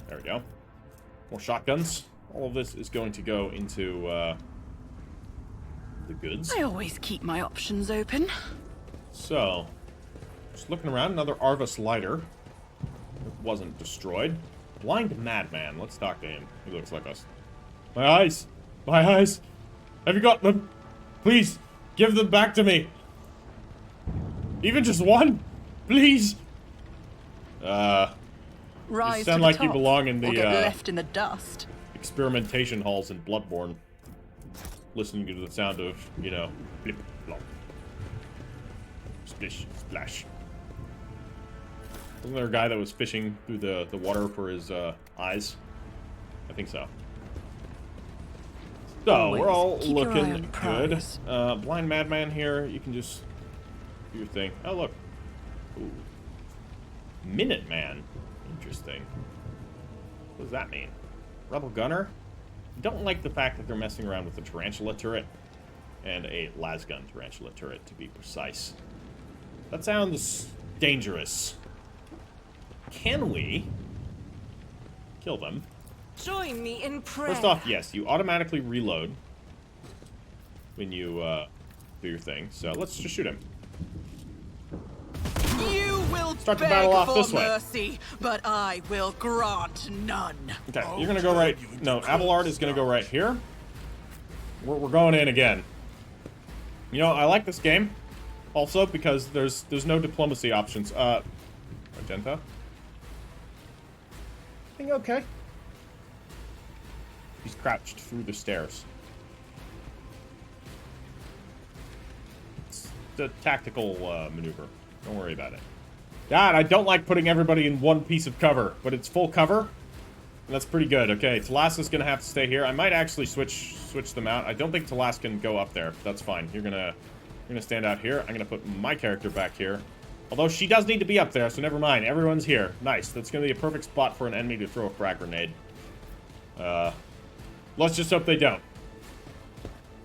Speaker 1: There we go. More shotguns. All of this is going to go into the goods.
Speaker 2: I always keep my options open.
Speaker 1: So, just looking around, another Arvus lighter. It wasn't destroyed. Blind Madman. Let's talk to him. He looks like us. My eyes! My eyes! Have you got them? Please, give them back to me. Even just one? Please!
Speaker 2: Rise
Speaker 1: you sound
Speaker 2: to the
Speaker 1: like
Speaker 2: top,
Speaker 1: you belong in the,
Speaker 2: or get left in the dust.
Speaker 1: experimentation halls in Bloodborne. Listening to the sound of, you know, blip, blop. Splish, splash. Wasn't there a guy that was fishing through the water for his eyes? I think so. So,
Speaker 2: Always
Speaker 1: we're all
Speaker 2: keep your eye on
Speaker 1: looking
Speaker 2: the
Speaker 1: good.
Speaker 2: prize.
Speaker 1: Blind Madman here. You can just do your thing. Oh, look. Ooh. Minuteman. Interesting. What does that mean? Rebel Gunner? Don't like the fact that they're messing around with the Tarantula turret. And a Lasgun Tarantula turret, to be precise. That sounds dangerous. Can we kill them?
Speaker 3: Join me in prayer.
Speaker 1: First off, yes, you automatically reload when you do your thing. So let's just shoot him.
Speaker 2: You will
Speaker 1: Start the
Speaker 2: beg
Speaker 1: battle off
Speaker 2: for
Speaker 1: this way.
Speaker 2: mercy, but I will grant none.
Speaker 1: Okay, you're gonna go right. No, Abelard is gonna go right here. We're going in again. You know, I like this game, also because there's no diplomacy options. Magenta. Everything okay? He's crouched through the stairs. It's a tactical maneuver. Don't worry about it. God, I don't like putting everybody in one piece of cover, but it's full cover. And that's pretty good. Okay, Talaska's gonna have to stay here. I might actually switch them out. I don't think Talas can go up there. That's fine. You're gonna stand out here. I'm gonna put my character back here. Although she does need to be up there, so never mind. Everyone's here. Nice. That's gonna be a perfect spot for an enemy to throw a frag grenade. Let's just hope they don't.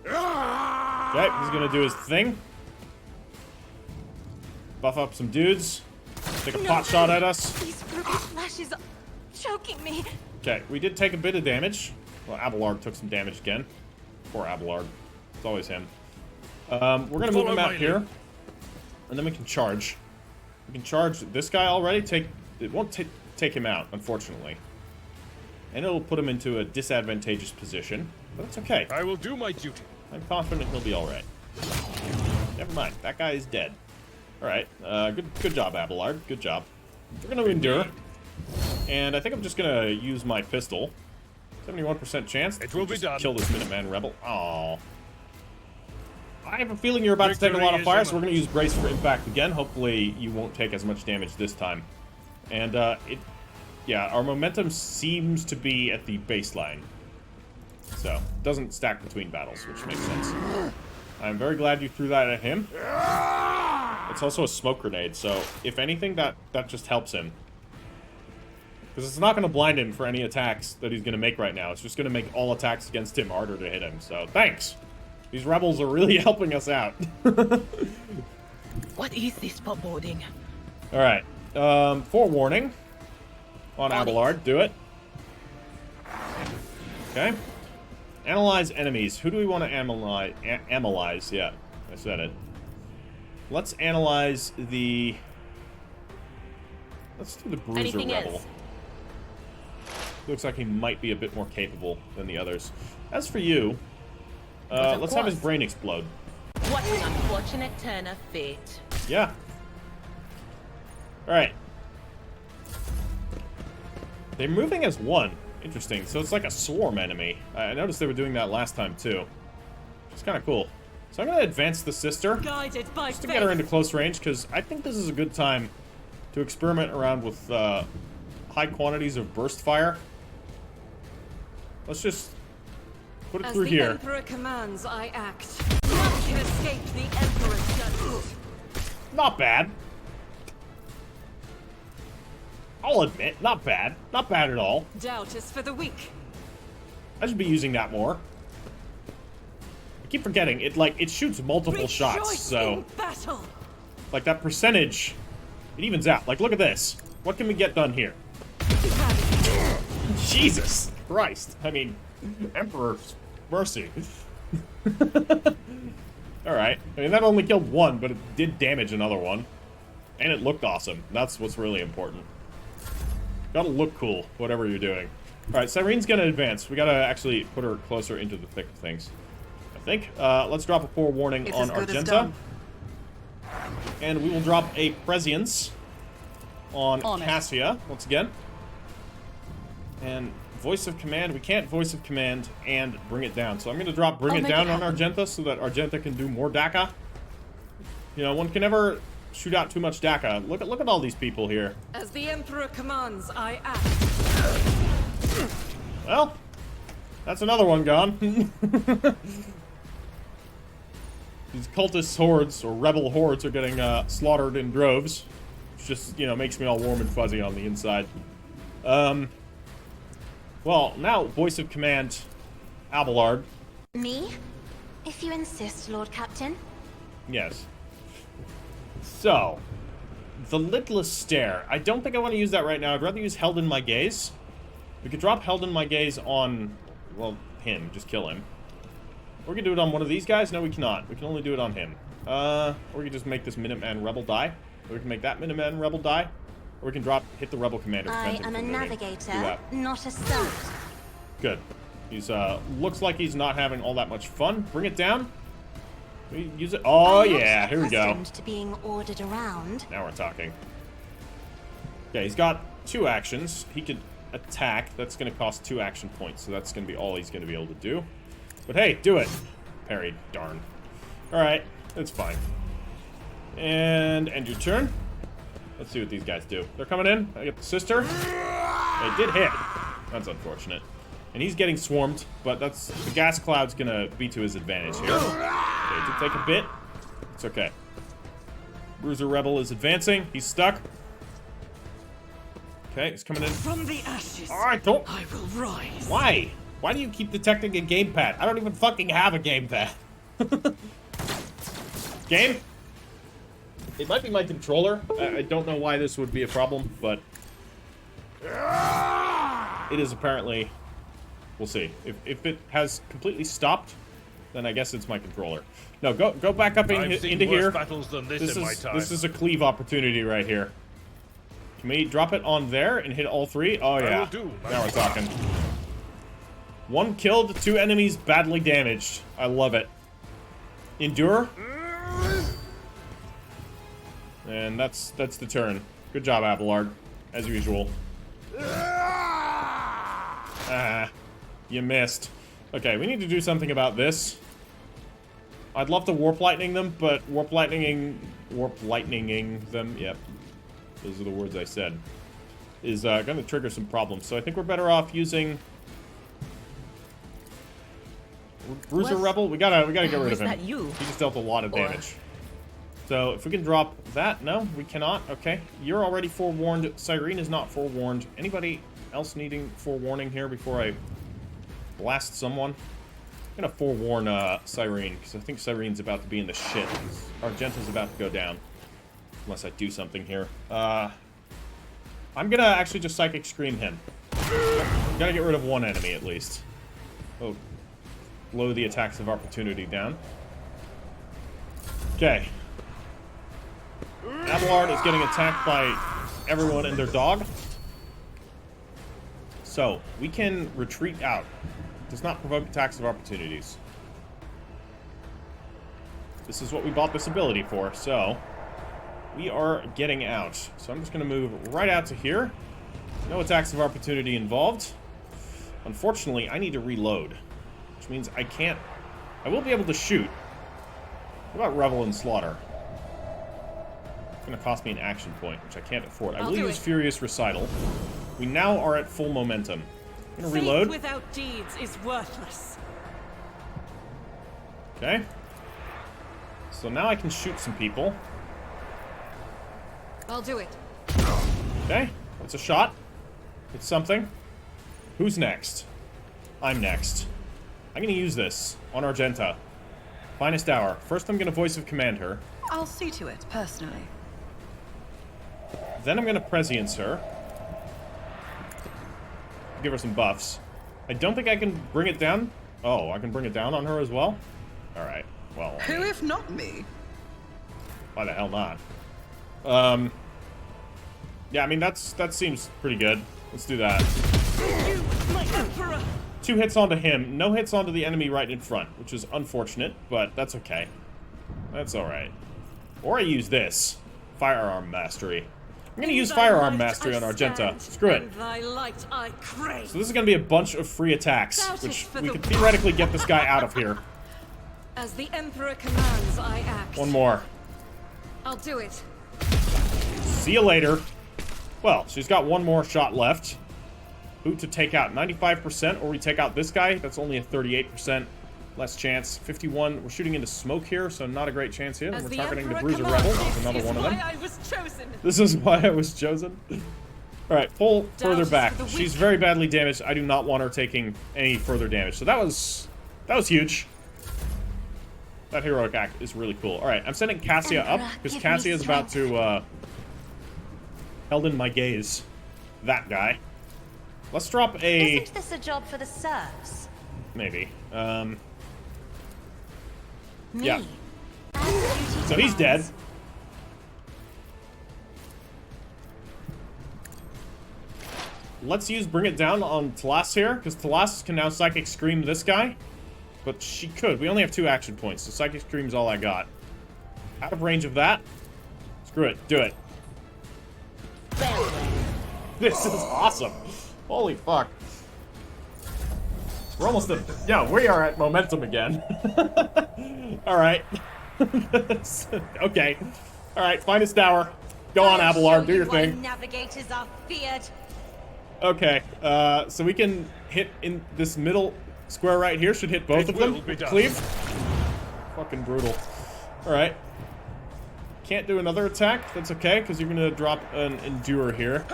Speaker 1: Okay, he's gonna do his thing. Buff up some dudes. Take a pot shot at us.
Speaker 5: These broken flashes are choking me.
Speaker 1: Okay, we did take a bit of damage. Well, Abelard took some damage again. Poor Abelard. It's always him. We're gonna move him out here. And then we can charge. We can charge this guy already. It won't take him out, unfortunately. And it'll put him into a disadvantageous position. But it's okay.
Speaker 4: I will do my duty.
Speaker 1: I'm confident he'll be alright. Never mind. That guy is dead. Alright. Good job, Abelard. Good job. We're going to endure. And I think I'm just going to use my pistol. 71% chance.
Speaker 4: It will be done.
Speaker 1: Kill this Minuteman rebel. Aww. I have a feeling you're about to take a lot of fire, so we're going to use Brace for Impact again. Hopefully you won't take as much damage this time. And, yeah, our momentum seems to be at the baseline. So, it doesn't stack between battles, which makes sense. I'm very glad you threw that at him. It's also a smoke grenade, so if anything, that just helps him. Because it's not going to blind him for any attacks that he's going to make right now. It's just going to make all attacks against him harder to hit him, so thanks! These rebels are really helping us out.
Speaker 6: What is this foreboding?
Speaker 1: Alright, forewarning. On Abelard, do it. Okay. Analyze enemies. Who do we want to analyze? Analyze, yeah. I said it. Let's analyze the... Let's do the Bruiser
Speaker 6: Anything
Speaker 1: Rebel.
Speaker 6: else?
Speaker 1: Looks like he might be a bit more capable than the others. As for you,
Speaker 6: of
Speaker 1: let's have his
Speaker 6: course.
Speaker 1: brain explode.
Speaker 6: What an unfortunate turn of fate.
Speaker 1: Yeah. Alright. They're moving as one. Interesting. So it's like a swarm enemy. I noticed they were doing that last time too. It's kind of cool. So I'm going to advance the sister.
Speaker 3: Guided by
Speaker 1: Just to get her into close range, because I think this is a good time to experiment around with high quantities of burst fire. Let's just put it
Speaker 3: As
Speaker 1: through
Speaker 3: the
Speaker 1: here.
Speaker 3: Emperor commands, I act. None can escape the Emperor's judgment.
Speaker 1: Not bad. I'll admit, not bad. Not bad at all.
Speaker 3: Doubt is for the weak.
Speaker 1: I should be using that more. I keep forgetting, it shoots multiple shots,
Speaker 3: Rejoice
Speaker 1: so...
Speaker 3: in battle.
Speaker 1: Like, that percentage, it evens out. Like, look at this. What can we get done here? Jesus Christ. I mean, Emperor's mercy. Alright. I mean, that only killed one, but it did damage another one. And it looked awesome. That's what's really important. Gotta look cool, whatever you're doing. Alright, Cyrene's gonna advance. We gotta actually put her closer into the thick of things, I think. Let's drop a forewarning
Speaker 2: It's
Speaker 1: on
Speaker 2: as good as
Speaker 1: Argenta.
Speaker 2: done.
Speaker 1: And we will drop a Prescience on
Speaker 2: On it.
Speaker 1: Cassia, once again. And Voice of Command, we can't Voice of Command and bring it down. So I'm gonna drop Bring
Speaker 6: I'll
Speaker 1: It
Speaker 6: make
Speaker 1: Down
Speaker 6: it
Speaker 1: on
Speaker 6: happen.
Speaker 1: Argenta so that Argenta can do more DACA. You know, one can never shoot out too much DACA. Look at all these people here.
Speaker 3: As the Emperor commands, I act.
Speaker 1: Well, that's another one gone. These cultist hordes, or rebel hordes, are getting slaughtered in droves. Which just, you know, makes me all warm and fuzzy on the inside. Well, now, Voice of Command, Abelard.
Speaker 5: Me? If you insist, Lord Captain.
Speaker 1: Yes. So, the Lidless Stare. I don't think I want to use that right now. I'd rather use Held in My Gaze. We could drop Held in My Gaze on, well, him. Just kill him. Or we can do it on one of these guys. No, we cannot. We can only do it on him. Or we can just make this Minuteman Rebel die. Or we can make that Minuteman Rebel die. Or we can hit the Rebel Commander.
Speaker 5: I
Speaker 1: prevent him
Speaker 5: am a
Speaker 1: from moving. Do
Speaker 5: navigator,
Speaker 1: that.
Speaker 5: not a servant.
Speaker 1: Good. He's, looks like he's not having all that much fun. Bring it down. We use it. Oh,
Speaker 5: I'm not
Speaker 1: yeah. Here we go.
Speaker 5: accustomed to being ordered around.
Speaker 1: Now we're talking. Okay, he's got two actions. He could attack. That's going to cost 2 action points, so that's going to be all he's going to be able to do. But hey, do it. Parried. Darn. Alright, that's fine. And end your turn. Let's see what these guys do. They're coming in. I get the sister. They did hit. That's unfortunate. And he's getting swarmed, but that's the gas cloud's gonna be to his advantage here. Okay, it did take a bit. It's okay. Bruiser Rebel is advancing. He's stuck. Okay, he's coming in.
Speaker 2: From the ashes,
Speaker 1: Alright, don't.
Speaker 2: I will rise.
Speaker 1: Why? Why do you keep detecting a gamepad? I don't even fucking have a gamepad. Game? It might be my controller. I don't know why this would be a problem, but it is apparently. We'll see. If it has completely stopped, then I guess it's my controller. No, go back up into here.
Speaker 4: Battles than this in my time.
Speaker 1: This is a cleave opportunity right here. Can we drop it on there and hit all 3? Oh yeah. Now we're talking. 1 killed, 2 enemies badly damaged. I love it. Endure. And that's the turn. Good job, Abelard. As usual. You missed. Okay, we need to do something about this. I'd love to warp lightning them, but warp lightninging them, yep. Those are the words I said. Is gonna trigger some problems. So I think we're better off using Bruiser Rebel. We gotta get rid of him.
Speaker 6: That you?
Speaker 1: He just dealt a lot of damage. So if we can drop that, no, we cannot. Okay, you're already forewarned. Cyrene is not forewarned. Anybody else needing forewarning here before I blast someone? I'm gonna forewarn Cyrene because I think Cyrene's about to be in the shit. Argenta's about to go down, unless I do something here. I'm gonna actually just Psychic Scream him. Gotta get rid of 1 enemy at least. Oh, blow the attacks of opportunity down. Okay. Abelard is getting attacked by everyone and their dog. So, we can retreat out. Does not provoke attacks of opportunities. This is what we bought this ability for, so we are getting out. So I'm just going to move right out to here. No attacks of opportunity involved. Unfortunately, I need to reload, which means I can't. I will be able to shoot. What about Revel and Slaughter? It's going to cost me an action point, which I can't afford. I will use Furious Recital. We now are at full momentum. I'm going to reload.
Speaker 3: Faith without deeds is worthless.
Speaker 1: Okay. So now I can shoot some people.
Speaker 3: I'll do it.
Speaker 1: Okay. That's a shot. It's something. Who's next? I'm next. I'm going to use this on Argenta. Finest hour. First I'm going to voice of command her.
Speaker 2: I'll see to it, personally.
Speaker 1: Then I'm going to prescience her. Give her some buffs. I don't think I can bring it down. Oh, I can bring it down on her as well? Alright. Well.
Speaker 2: Who if not me?
Speaker 1: Why the hell not? Yeah, I mean, that seems pretty good. Let's do that.
Speaker 3: You, my emperor!
Speaker 1: 2 hits onto him, no hits onto the enemy right in front, which is unfortunate, but that's okay. That's alright. Or I use this. Firearm Mastery. I'm gonna use Firearm Mastery on Argenta. Screw it. So this is gonna be a bunch of free attacks, which we could theoretically get this guy out of here.
Speaker 3: As the Emperor commands, I act.
Speaker 1: 1 more.
Speaker 3: I'll do it.
Speaker 1: See you later. Well, she's got 1 more shot left. Who to take out? 95%, or we take out this guy? That's only a 38% less chance. 51. We're shooting into smoke here, so not a great chance here. And we're targeting the Bruiser Rebel. That's another one of them.
Speaker 3: I was chosen.
Speaker 1: This is why I was chosen. Alright, pull further back. She's very badly damaged. I do not want her taking any further damage. So that was huge. That heroic act is really cool. Alright, I'm sending Cassia up, because Cassia is about to, held in my gaze. That guy. Let's drop a...
Speaker 5: Isn't this a job for the serfs?
Speaker 1: Maybe.
Speaker 5: Me.
Speaker 1: Yeah. So he's dead. Let's use Bring It Down on Talas here, because Talas can now Psychic Scream this guy. But she could. We only have 2 action points, so Psychic Scream's all I got. Out of range of that. Screw it. Do it. This is awesome. Holy fuck. We're almost at... Yeah, we are at momentum again. Alright. Okay. Alright, finest hour. Go on, Abelard, do your thing.
Speaker 5: Navigators are feared.
Speaker 1: Okay, so we can hit in this middle square right here. Should hit both of them. Cleave. Fucking brutal. Alright. Can't do another attack. That's okay, because you're going to drop an Endure here.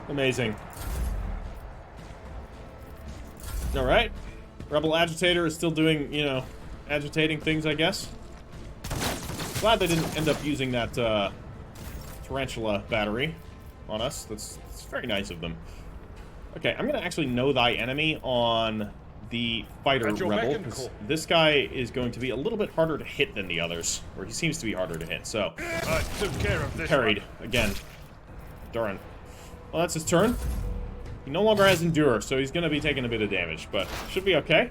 Speaker 1: Amazing. Alright. Rebel Agitator is still doing, you know, agitating things, I guess. Glad they didn't end up using that Tarantula battery on us. That's very nice of them. Okay, I'm going to actually know thy enemy on the fighter rebel, because this guy is going to be a little bit harder to hit than the others, or he seems to be harder to hit, so...
Speaker 4: I took care of this
Speaker 1: parried, again. Darn. Well, that's his turn. He no longer has Endure, so he's going to be taking a bit of damage, but should be okay.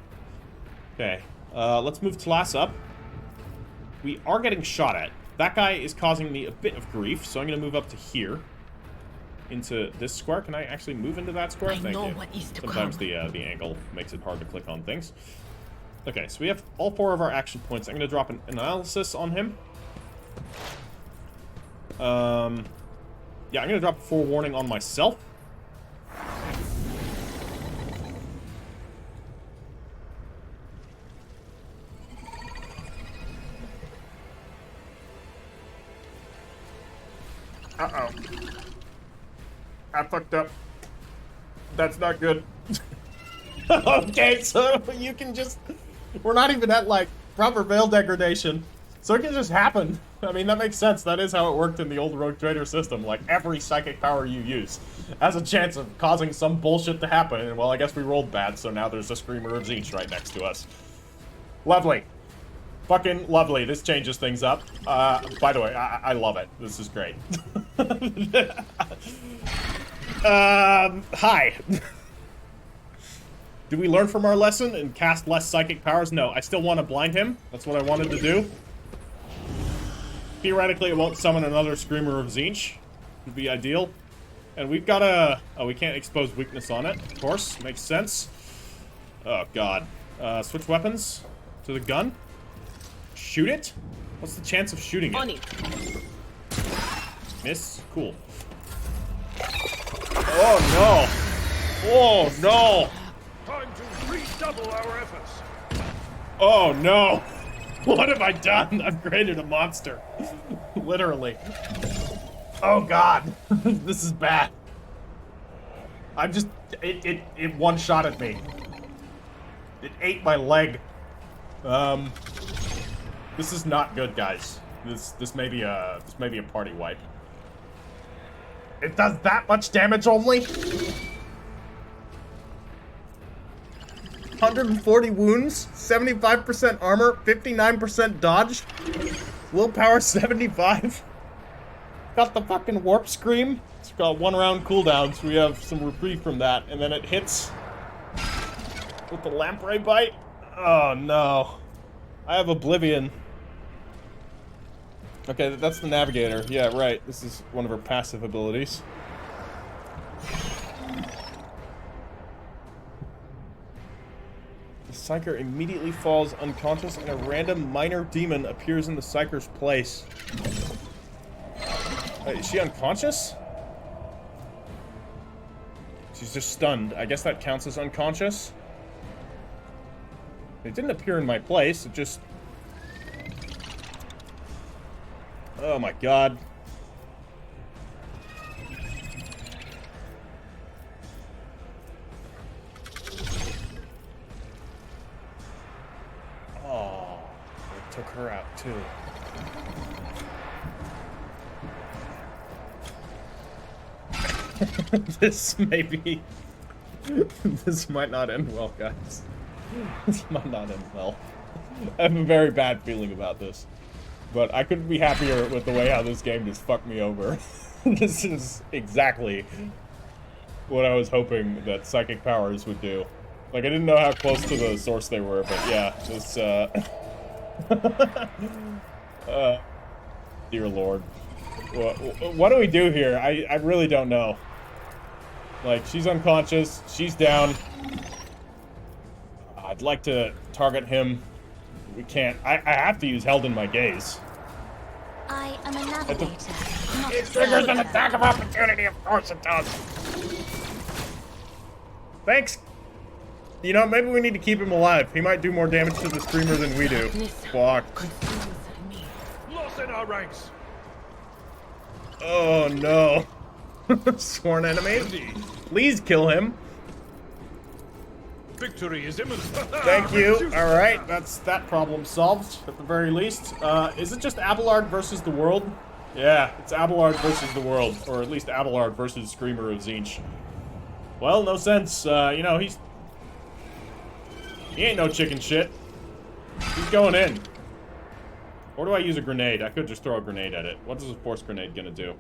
Speaker 1: Okay, let's move Tlas up. We are getting shot at. That guy is causing me a bit of grief, so I'm going to move up to here. Into this square. Can I actually move into that square? Thank you. Sometimes the angle makes it hard to click on things. Okay, so we have all 4 of our action points. I'm going to drop an analysis on him. Yeah, I'm going to drop a forewarning on myself. Uh-oh. I fucked up. That's not good. Okay, so you can just... We're not even at, like, proper veil degradation. So it can just happen. I mean, that makes sense. That is how it worked in the old Rogue Trader system. Like, every psychic power you use has a chance of causing some bullshit to happen. And, well, I guess we rolled bad, so now there's a Screamer of Tzeentch right next to us. Lovely. Fucking lovely. This changes things up. By the way, I love it. This is great. Hi. Do we learn from our lesson and cast less psychic powers? No, I still want to blind him. That's what I wanted to do. Theoretically, it won't summon another Screamer of Tzeentch. Would be ideal. And we've got a... Oh, we can't expose weakness on it. Of course, makes sense. Oh, God. Switch weapons to the gun. Shoot it? What's the chance of shooting it?
Speaker 6: On it.
Speaker 1: Miss? Cool. Oh, no. Oh, no.
Speaker 4: Time to redouble our efforts.
Speaker 1: Oh, no. What have I done? I've created a monster. Literally. Oh, God. This is bad. I'm just... It one-shotted me. It ate my leg. This is not good, guys. This may be a party wipe. It does that much damage only? 140 wounds, 75% armor, 59% dodge, willpower 75. Got the fucking warp scream. It's got 1 round cooldown, so we have some reprieve from that, and then it hits with the lamprey bite. Oh no. I have Oblivion. Okay, that's the Navigator. Yeah, right. This is one of her passive abilities. The Psyker immediately falls unconscious and a random minor demon appears in the Psyker's place. Is she unconscious? She's just stunned. I guess that counts as unconscious. It didn't appear in my place, it just... Oh my god. Oh, it took her out too. This may be... This might not end well, guys. This might not end well. I have a very bad feeling about this. But I couldn't be happier with the way how this game just fucked me over. This is exactly what I was hoping that psychic powers would do. Like, I didn't know how close to the source they were, but yeah, this, dear lord. What do we do here? I really don't know. Like, she's unconscious. She's down. I'd like to target him. We can't. I have to use Held in my gaze.
Speaker 5: I am a navigator.
Speaker 1: It triggers an attack of opportunity. Of course it does. Thanks. You know, maybe we need to keep him alive. He might do more damage to the streamer than we do. Fuck.
Speaker 4: Lost in our ranks.
Speaker 1: Oh no. Sworn enemy. Please kill him.
Speaker 4: Victory is imminent.
Speaker 1: Thank you. Alright, that's that problem solved, at the very least. Is it just Abelard versus the world? Yeah, it's Abelard versus the world. Or at least Abelard versus Screamer of Tzeentch. Well, no sense. You know, he ain't no chicken shit. He's going in. Or do I use a grenade? I could just throw a grenade at it. What is a force grenade gonna do?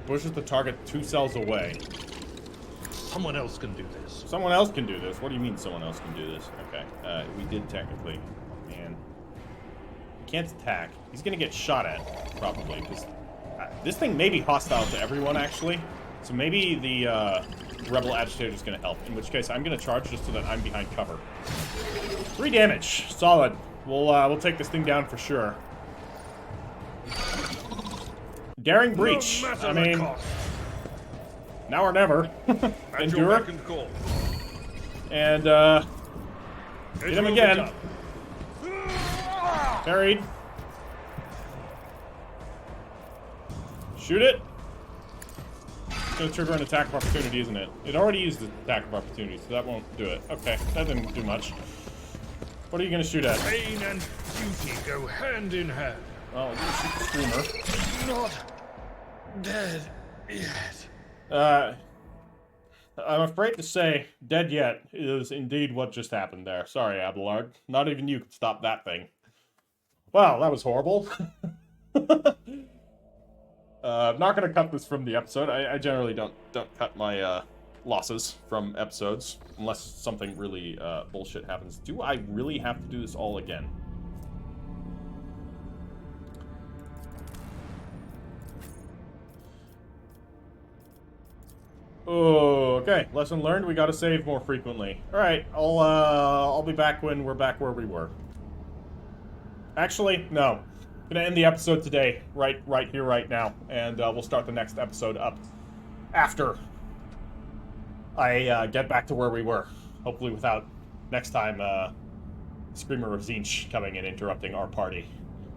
Speaker 1: Pushes the target 2 cells away.
Speaker 4: Someone else can do this.
Speaker 1: Someone else can do this? What do you mean someone else can do this? Okay, we did technically. Man. He can't attack. He's gonna get shot at, probably. This thing may be hostile to everyone, actually. So maybe the Rebel Agitator is gonna help. In which case, I'm gonna charge just so that I'm behind cover. 3 damage. Solid. We'll take this thing down for sure. Daring Breach. I mean, now or never. Endure. And, hit him again. Parried. Shoot it. It's gonna trigger an attack of opportunity, isn't it? It already used the attack of opportunity, so that won't do it. Okay, that didn't do much. What are you gonna shoot at?
Speaker 4: Pain and duty go hand in hand.
Speaker 1: Oh, I'm gonna shoot the streamer.
Speaker 4: Not dead yet.
Speaker 1: I'm afraid to say, dead yet is indeed what just happened there. Sorry, Abelard. Not even you could stop that thing. Wow, that was horrible. I'm not gonna cut this from the episode. I generally don't cut my losses from episodes unless something really bullshit happens. Do I really have to do this all again? Oh, okay. Lesson learned. We gotta save more frequently. All right. I'll be back when we're back where we were. Actually, no. Gonna end the episode today, right here, right now, and we'll start the next episode up after I get back to where we were. Hopefully, without next time Screamer of Tzeentch coming and interrupting our party.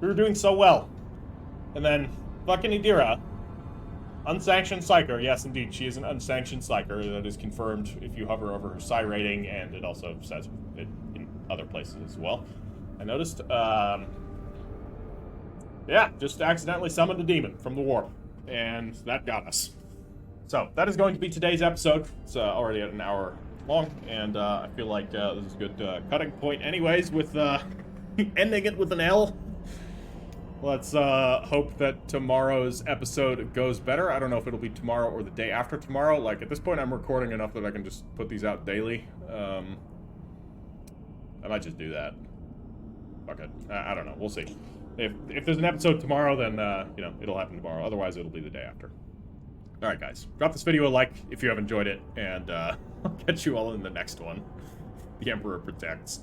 Speaker 1: We were doing so well, and then fucking Idira. Unsanctioned Psyker. Yes, indeed, she is an unsanctioned Psyker. That is confirmed if you hover over her Psi rating, and it also says it in other places as well. I noticed, yeah, just accidentally summoned a demon from the warp, and that got us. So, that is going to be today's episode. It's already at an hour long, and I feel like this is a good cutting point anyways, with ending it with an L. Let's hope that tomorrow's episode goes better. I don't know if it'll be tomorrow or the day after tomorrow. Like, at this point, I'm recording enough that I can just put these out daily. I might just do that. Fuck it. I don't know. We'll see. If there's an episode tomorrow, then, you know, it'll happen tomorrow. Otherwise, it'll be the day after. Alright, guys. Drop this video a like if you have enjoyed it, and I'll catch you all in the next one. The Emperor protects.